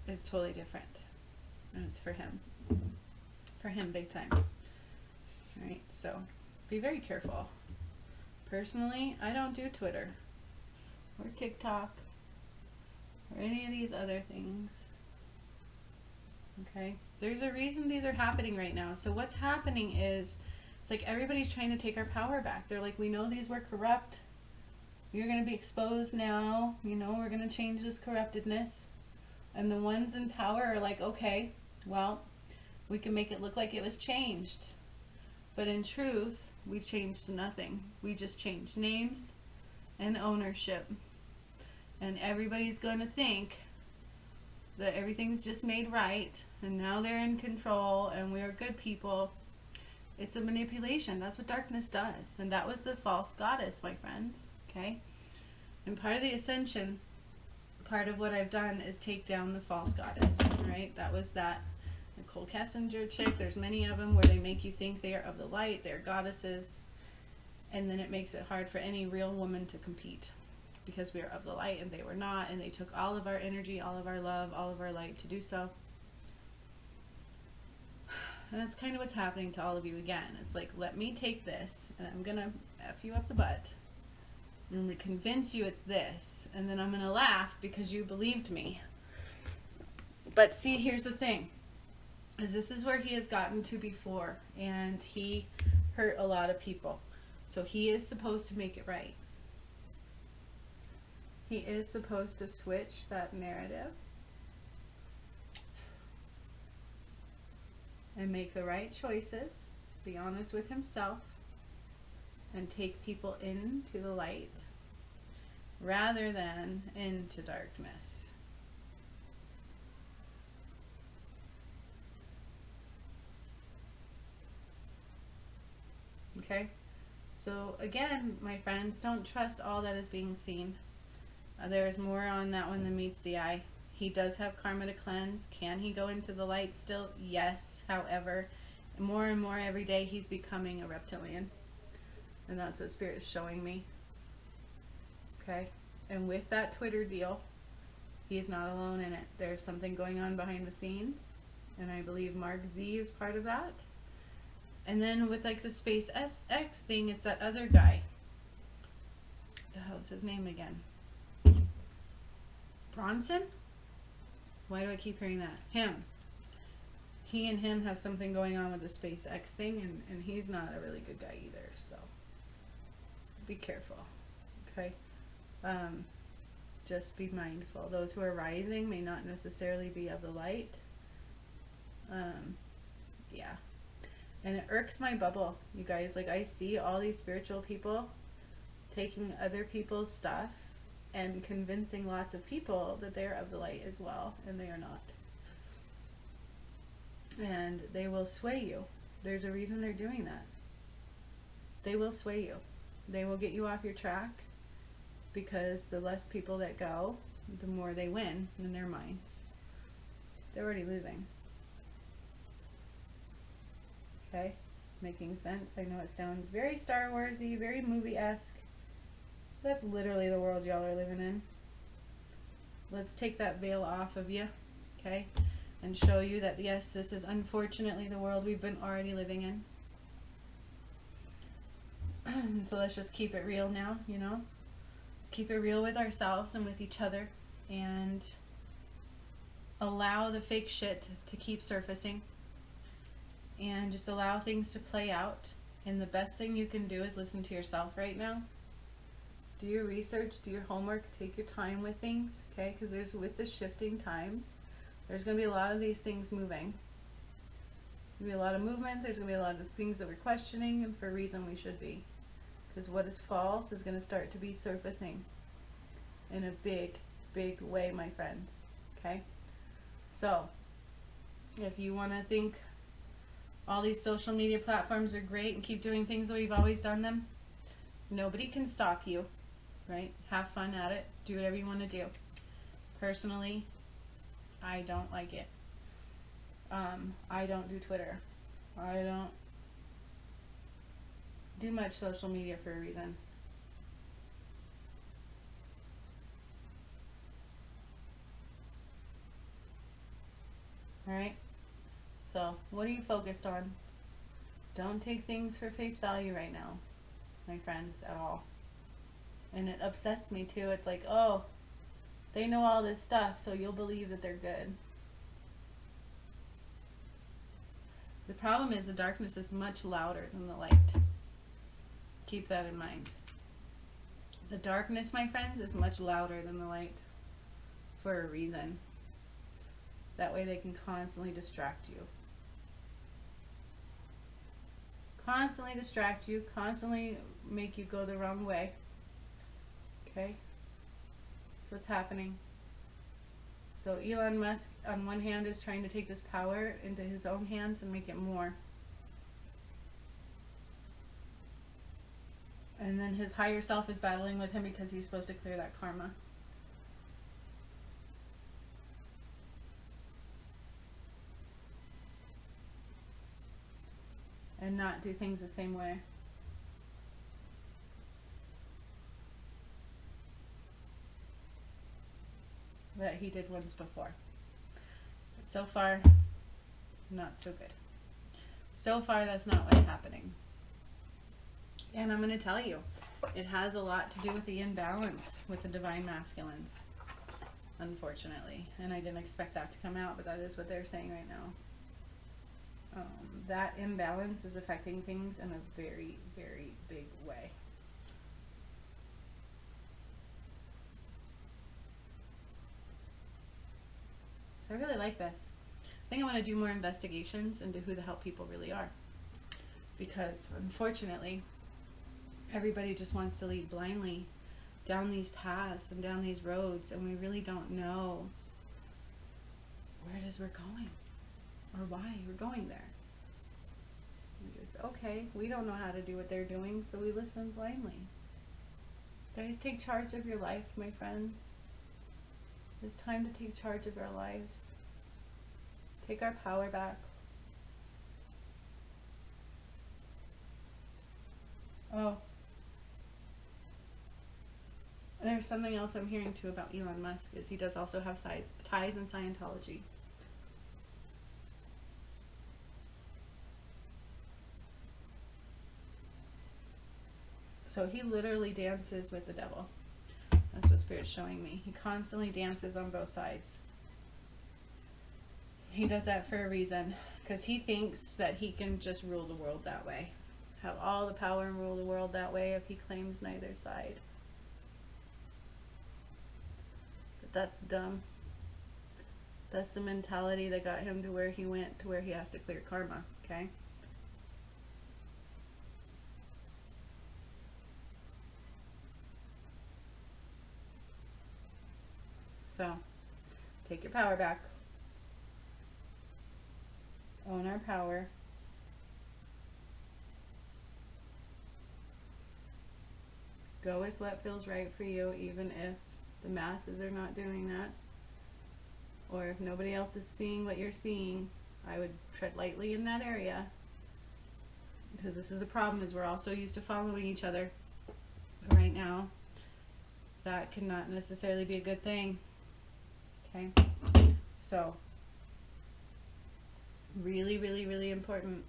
is totally different, and it's for him big time. All right, so be very careful. Personally, I don't do Twitter or TikTok or any of these other things. Okay, there's a reason these are happening right now. So what's happening is, it's like everybody's trying to take our power back. They're like, we know these were corrupt. You're going to be exposed now. You know, we're going to change this corruptedness. And the ones in power are like, okay, well, we can make it look like it was changed. But in truth, we changed nothing. We just changed names and ownership. And everybody's going to think that everything's just made right. And now they're in control and we are good people. It's a manipulation. That's what darkness does. And that was the false goddess, my friends. Okay? And part of the ascension, part of what I've done is take down the false goddess. Right? That was that Nicole Kessinger chick. There's many of them where they make you think they are of the light. They're goddesses. And then it makes it hard for any real woman to compete. Because we are of the light and they were not. And they took all of our energy, all of our love, all of our light to do so. And that's kind of what's happening to all of you again. It's like, let me take this, and I'm going to F you up the butt. I'm going to convince you it's this, and then I'm going to laugh because you believed me. But see, here's the thing, is this is where he has gotten to before, and he hurt a lot of people. So he is supposed to make it right. He is supposed to switch that narrative and make the right choices, be honest with himself, and take people into the light rather than into darkness. Okay? So again, my friends, don't trust all that is being seen. There is more on that one than meets the eye. He does have karma to cleanse. Can he go into the light still? Yes. However, more and more every day he's becoming a reptilian. And that's what Spirit is showing me. Okay? And with that Twitter deal, he is not alone in it. There's something going on behind the scenes. And I believe Mark Z is part of that. And then with like the SpaceX thing, it's that other guy. What the hell is his name again? Bronson? Why do I keep hearing that? Him. He and him have something going on with the SpaceX thing, and he's not a really good guy either, so be careful, okay? Just be mindful. Those who are rising may not necessarily be of the light. Yeah. And it irks my bubble, you guys. Like, I see all these spiritual people taking other people's stuff and convincing lots of people that they're of the light as well, and they are not. And they will sway you. There's a reason they're doing that. They will sway you. They will get you off your track, because the less people that go, the more they win in their minds. They're already losing. Okay? Making sense? I know it sounds very Star Wars-y, very movie-esque. That's literally the world y'all are living in. Let's take that veil off of you, okay? And show you that, yes, this is unfortunately the world we've been already living in. So let's just keep it real now, you know? Let's keep it real with ourselves and with each other. And allow the fake shit to keep surfacing. And just allow things to play out. And the best thing you can do is listen to yourself right now. Do your research, do your homework, take your time with things, okay? Because there's, with the shifting times, there's going to be a lot of these things moving. There's going to be a lot of movement. There's going to be a lot of things that we're questioning, and for a reason we should be. Because what is false is going to start to be surfacing in a big, big way, my friends. Okay? So, if you want to think all these social media platforms are great and keep doing things the way you've always done them, nobody can stop you, right? Have fun at it. Do whatever you want to do. Personally, I don't like it. I don't do Twitter. I don't do much social media for a reason. Alright? So, what are you focused on? Don't take things for face value right now, my friends, at all. And it upsets me too. It's like, oh, they know all this stuff, so you'll believe that they're good. The problem is the darkness is much louder than the light. Keep that in mind. The darkness, my friends, is much louder than the light for a reason. That way they can constantly distract you. Constantly distract you, constantly make you go the wrong way. Okay? That's what's happening. So Elon Musk, on one hand, is trying to take this power into his own hands and make it more. And then his higher self is battling with him because he's supposed to clear that karma. And not do things the same way. That he did once before. But so far, not so good. So far, that's not what's happening. And I'm going to tell you, it has a lot to do with the imbalance with the divine masculines, unfortunately. And I didn't expect that to come out, but that is what they're saying right now. That imbalance is affecting things in a very, very big way. So I really like this. I think I want to do more investigations into who the hell people really are. Because, unfortunately, everybody just wants to lead blindly down these paths and down these roads, and we really don't know where it is we're going or why we're going there. We just, okay, we don't know how to do what they're doing, so we listen blindly. Guys, take charge of your life, my friends. It's time to take charge of our lives. Take our power back. Oh. There's something else I'm hearing too about Elon Musk, is he does also have ties in Scientology. So he literally dances with the devil. That's what Spirit's showing me. He constantly dances on both sides. He does that for a reason, because he thinks that he can just rule the world that way. Have all the power and rule the world that way if he claims neither side. But that's dumb. That's the mentality that got him to where he went, to where he has to clear karma, okay? So, take your power back. Own our power. Go with what feels right for you, even if the masses are not doing that. Or if nobody else is seeing what you're seeing, I would tread lightly in that area. Because this is a problem, is we're all so used to following each other right now. That cannot necessarily be a good thing. Okay? So, really, really, really important.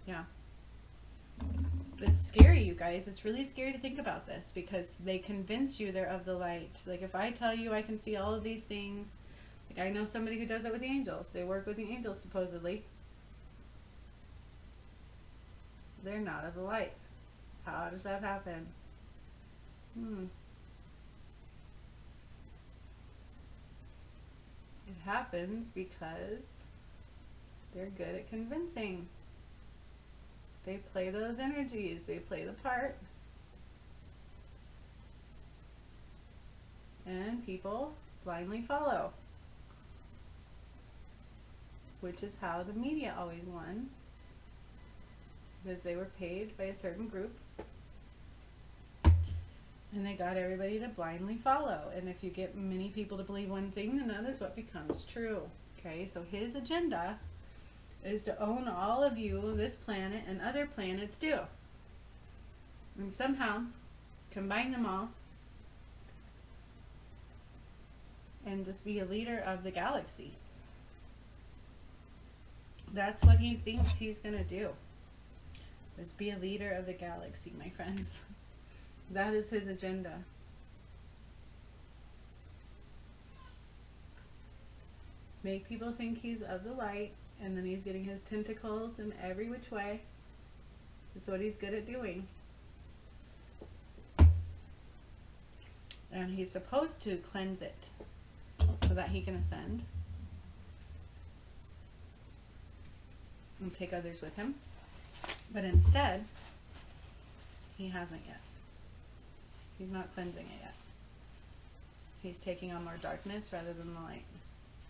Yeah. It's scary, you guys. It's really scary to think about this, because they convince you they're of the light. Like, if I tell you I can see all of these things, like I know somebody who does it with the angels. They work with the angels, supposedly. They're not of the light. How does that happen? It happens because they're good at convincing. They play those energies, they play the part. And people blindly follow. Which is how the media always won. Because they were paid by a certain group. And they got everybody to blindly follow. And if you get many people to believe one thing, then that is what becomes true. Okay, so his agenda is to own all of you, this planet, and other planets do. And somehow combine them all and just be a leader of the galaxy. That's what he thinks he's going to do. Is be a leader of the galaxy, my friends. That is his agenda. Make people think he's of the light, and then he's getting his tentacles in every which way. That's what he's good at doing. And he's supposed to cleanse it so that he can ascend and take others with him. But instead, he hasn't yet. He's not cleansing it yet. He's taking on more darkness rather than the light.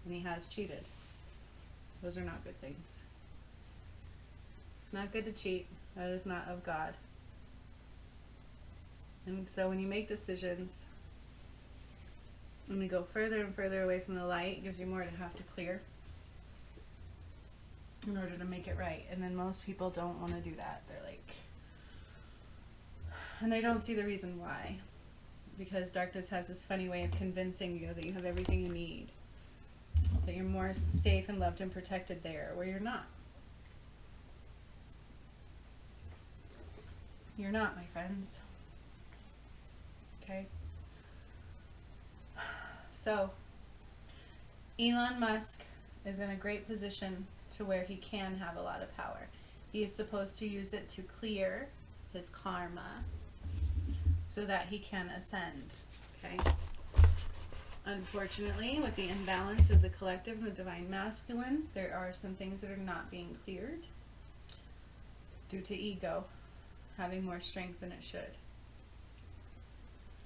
And he has cheated. Those are not good things. It's not good to cheat. That is not of God. And so when you make decisions, when you go further and further away from the light, it gives you more to have to clear in order to make it right. And then most people don't want to do that. They're like, and they don't see the reason why. Because darkness has this funny way of convincing you that you have everything you need. That you're more safe and loved and protected there, where you're not. You're not, my friends. Okay? So, Elon Musk is in a great position to where he can have a lot of power. He is supposed to use it to clear his karma so that he can ascend. Okay? Unfortunately, with the imbalance of the collective and the divine masculine, there are some things that are not being cleared due to ego having more strength than it should.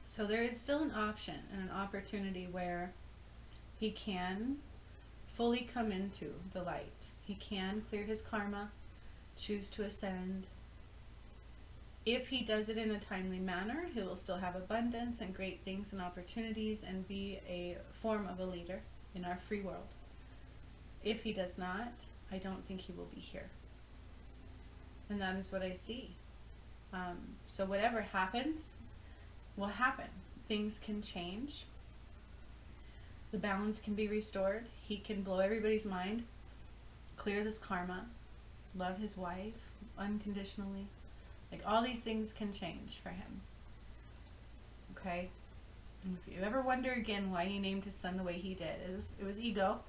So there is still an option and an opportunity where he can fully come into the light. He can clear his karma, choose to ascend. If he does it in a timely manner, he will still have abundance and great things and opportunities and be a form of a leader in our free world. If he does not, I don't think he will be here. And that is what I see. So whatever happens will happen. Things can change. The balance can be restored. He can blow everybody's mind, clear this karma, love his wife unconditionally. Like, all these things can change for him. Okay? And if you ever wonder again why he named his son the way he did, it was ego.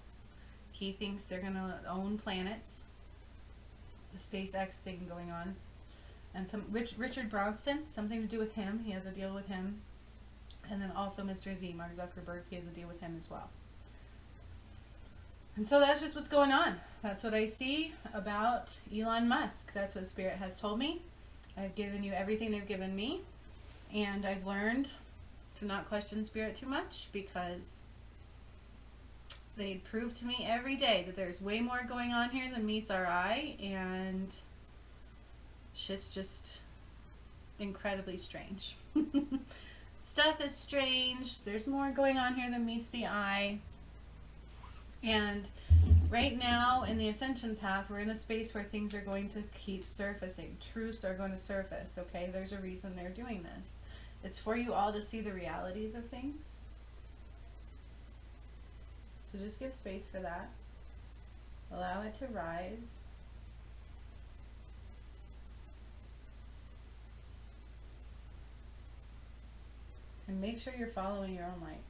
He thinks they're going to own planets. The SpaceX thing going on. And some Richard Branson, something to do with him. He has a deal with him. And then also Mr. Z, Mark Zuckerberg, he has a deal with him as well. And so that's just what's going on. That's what I see about Elon Musk. That's what Spirit has told me. I've given you everything they've given me. And I've learned to not question Spirit too much, because they prove to me every day that there's way more going on here than meets our eye, and shit's just incredibly strange. Stuff is strange. There's more going on here than meets the eye. And right now in the ascension path, we're in a space where things are going to keep surfacing. Truths are going to surface, okay? There's a reason they're doing this. It's for you all to see the realities of things. So just give space for that. Allow it to rise. And make sure you're following your own light.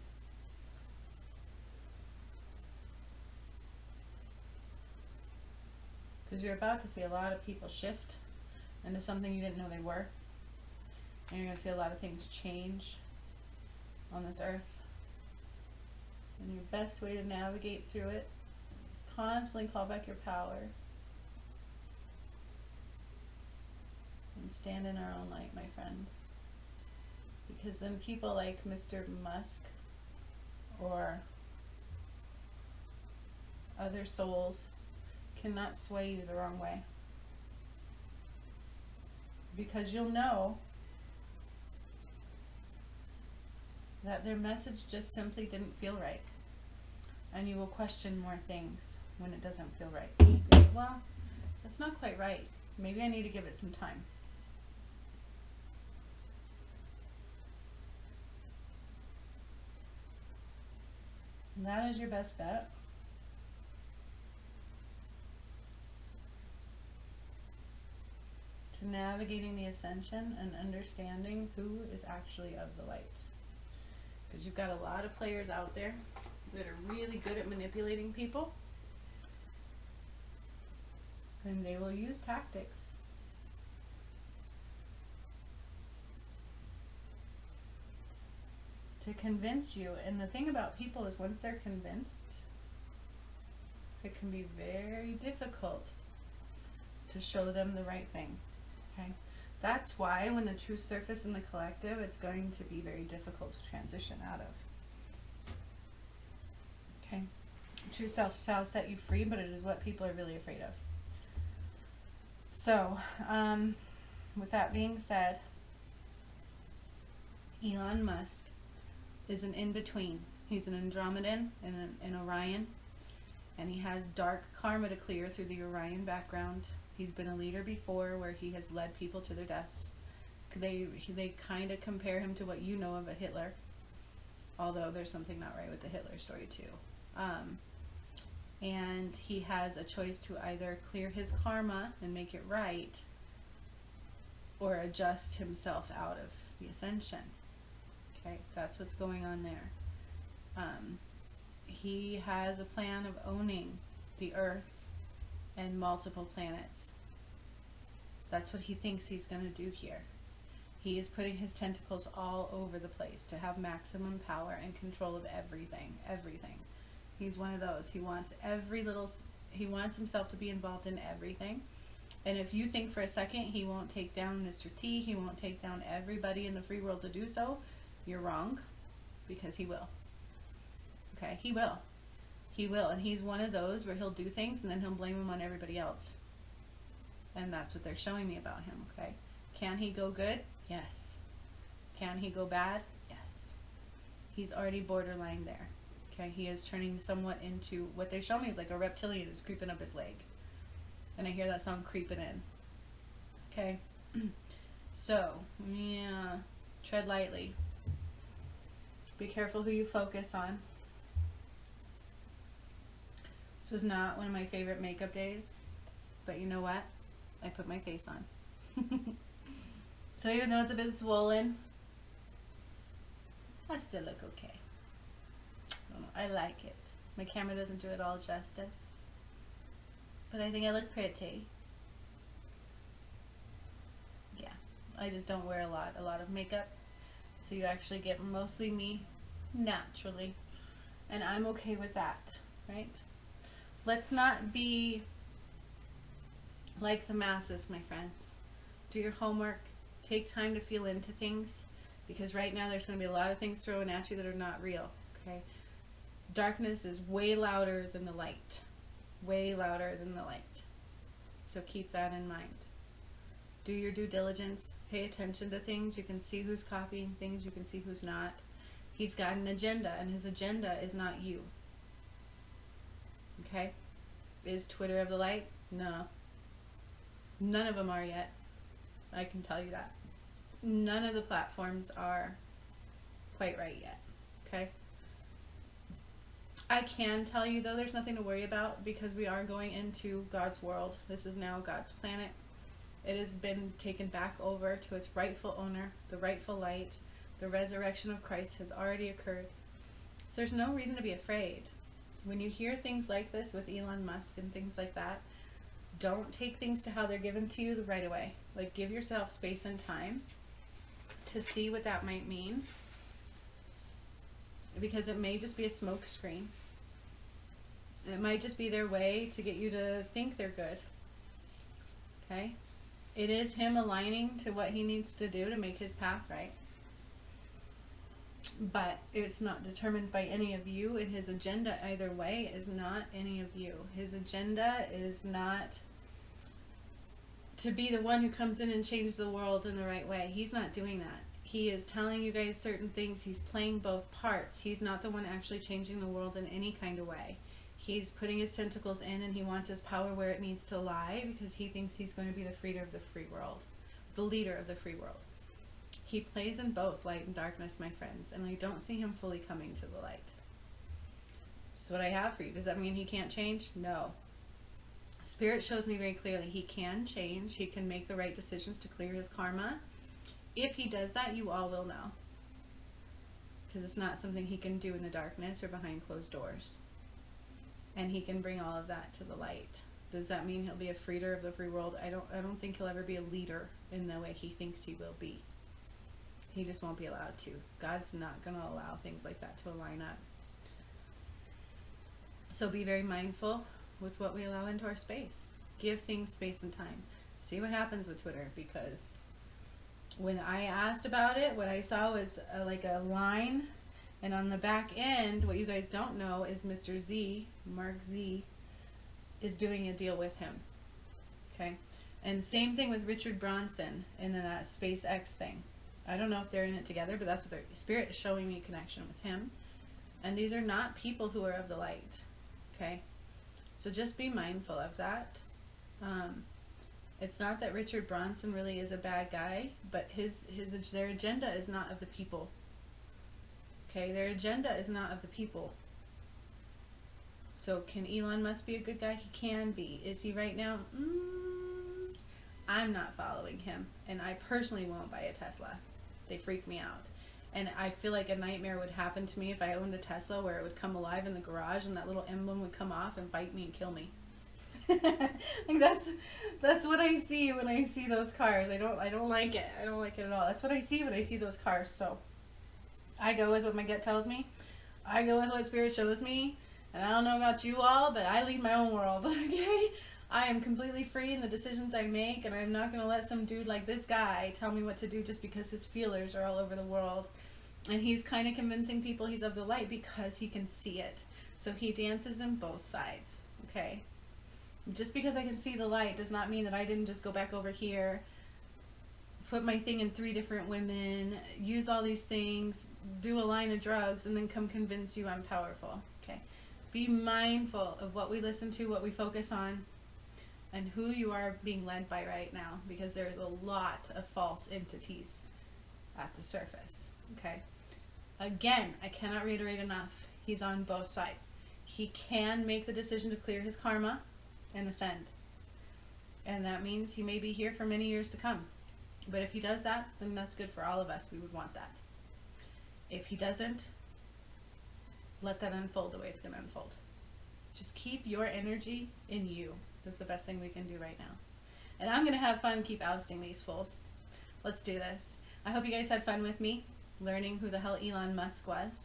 Because you're about to see a lot of people shift into something you didn't know they were. And you're going to see a lot of things change on this earth. And your best way to navigate through it is constantly call back your power and stand in our own light, my friends. Because then people like Mr. Musk or other souls cannot sway you the wrong way. Because you'll know that their message just simply didn't feel right. And you will question more things when it doesn't feel right. You're like, well, that's not quite right. Maybe I need to give it some time. And that is your best bet. To navigating the ascension and understanding who is actually of the light. Because you've got a lot of players out there that are really good at manipulating people. And they will use tactics. To convince you. And the thing about people is once they're convinced, it can be very difficult to show them the right thing. Okay? That's why when the truth surfaces in the collective, it's going to be very difficult to transition out of. Okay? True self shall set you free, but it is what people are really afraid of. So, with that being said, Elon Musk is an in-between. He's an Andromedan and an Orion, and he has dark karma to clear through the Orion background. He's been a leader before where he has led people to their deaths. They kind of compare him to what you know of a Hitler, although there's something not right with the Hitler story too. And he has a choice to either clear his karma and make it right, or adjust himself out of the ascension. Okay, that's what's going on there. He has a plan of owning the earth and multiple planets. That's what he thinks he's going to do here. He is putting his tentacles all over the place to have maximum power and control of everything. He's one of those. He wants he wants himself to be involved in everything. And if you think for a second he won't take down Mr. T, he won't take down everybody in the free world to do so, you're wrong, because he will. Okay, he will. He will, and he's one of those where he'll do things and then he'll blame them on everybody else. And that's what they're showing me about him, okay? Can he go good? Yes. Can he go bad? Yes. He's already borderline there. Okay, he is turning somewhat into what they show me is like a reptilian who's creeping up his leg. And I hear that song creeping in. Okay? So, yeah, tread lightly. Be careful who you focus on. This was not one of my favorite makeup days, but you know what? I put my face on. So even though it's a bit swollen, I still look okay. I like it. My camera doesn't do it all justice, but I think I look pretty. Yeah, I just don't wear a lot of makeup, so you actually get mostly me naturally, and I'm okay with that, right? Let's not be like the masses, my friends. Do your homework. Take time to feel into things, because right now there's going to be a lot of things thrown at you that are not real, okay? Darkness is way louder than the light. Way louder than the light. So keep that in mind. Do your due diligence. Pay attention to things. You can see who's copying things. You can see who's not. He's got an agenda, and his agenda is not you. Okay? Is Twitter of the light? No. None of them are yet. I can tell you that. None of the platforms are quite right yet. Okay? I can tell you, though, there's nothing to worry about, because we are going into God's world. This is now God's planet. It has been taken back over to its rightful owner, the rightful light. The resurrection of Christ has already occurred. So there's no reason to be afraid. When you hear things like this with Elon Musk and things like that, don't take things to how they're given to you right away. Like, give yourself space and time to see what that might mean. because it may just be a smoke screen. It might just be their way to get you to think they're good. Okay? It is him aligning to what he needs to do to make his path right. But it's not determined by any of you, and his agenda either way is not any of you. His agenda is not to be the one who comes in and changes the world in the right way. He's not doing that. He is telling you guys certain things. He's playing both parts. He's not the one actually changing the world in any kind of way. He's putting his tentacles in, and he wants his power where it needs to lie, because he thinks he's going to be the leader of the free world. The leader of the free world. He plays in both light and darkness, my friends, and I don't see him fully coming to the light. So what I have for you, does that mean he can't change? No. Spirit shows me very clearly he can change. He can make the right decisions to clear his karma. If he does that, you all will know. Because it's not something he can do in the darkness or behind closed doors. And he can bring all of that to the light. Does that mean he'll be a leader of the free world? I don't think he'll ever be a leader in the way he thinks he will be. He just won't be allowed to. God's not going to allow things like that to line up. So be very mindful with what we allow into our space. Give things space and time. See what happens with Twitter, because when I asked about it, what I saw was like a line, and on the back end, what you guys don't know is Mr. Z, Mark Z, is doing a deal with him. Okay? And same thing with Richard Branson in that SpaceX thing. I don't know if they're in it together, but that's what their spirit is showing me, a connection with him. And these are not people who are of the light. Okay? So just be mindful of that. It's not that Richard Branson really is a bad guy, but their agenda is not of the people. Okay? Their agenda is not of the people. So can Elon Musk be a good guy? He can be. Is he right now? I'm not following him. And I personally won't buy a Tesla. They freak me out. And I feel like a nightmare would happen to me if I owned a Tesla, where it would come alive in the garage and that little emblem would come off and bite me and kill me. Like that's what I see when I see those cars. I don't like it. I don't like it at all. That's what I see when I see those cars. So I go with what my gut tells me. I go with what Spirit shows me. And I don't know about you all, but I lead my own world. Okay? I am completely free in the decisions I make, and I'm not going to let some dude like this guy tell me what to do just because his feelers are all over the world. And he's kind of convincing people he's of the light because he can see it. So he dances in both sides. Okay? Just because I can see the light does not mean that I didn't just go back over here, put my thing in 3 different women, use all these things, do a line of drugs, and then come convince you I'm powerful. Okay? Be mindful of what we listen to, what we focus on, and who you are being led by right now, because there's a lot of false entities at the surface. Okay? Again, I cannot reiterate enough, he's on both sides. He can make the decision to clear his karma and ascend. And that means he may be here for many years to come. But if he does that, then that's good for all of us. We would want that. If he doesn't, let that unfold the way it's going to unfold. Just keep your energy in you. That's the best thing we can do right now. And I'm going to have fun keep ousting these fools. Let's do this. I hope you guys had fun with me, learning who the hell Elon Musk was.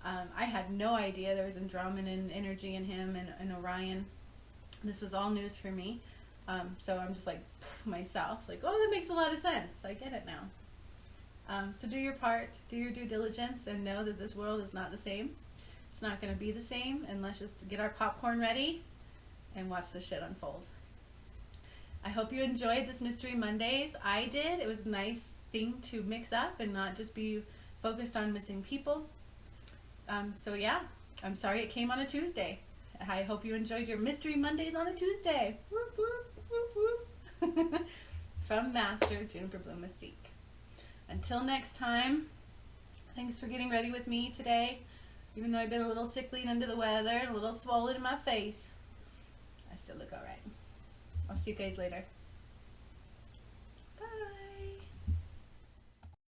I had no idea there was Andromedan energy in him and Orion. This was all news for me. So I'm just like myself, like, oh, that makes a lot of sense. I get it now. So do your part, do your due diligence, and know that this world is not the same. It's not going to be the same, and let's just get our popcorn ready and watch this shit unfold. I hope you enjoyed this Mystery Mondays. I did. It was a nice thing to mix up and not just be focused on missing people. So yeah, I'm sorry it came on a Tuesday. I hope you enjoyed your Mystery Mondays on a Tuesday. Whoop, whoop, whoop, whoop. From Master Juniper Bloom Mystique. Until next time, thanks for getting ready with me today. Even though I've been a little sickly and under the weather and a little swollen in my face, I still look alright. I'll see you guys later.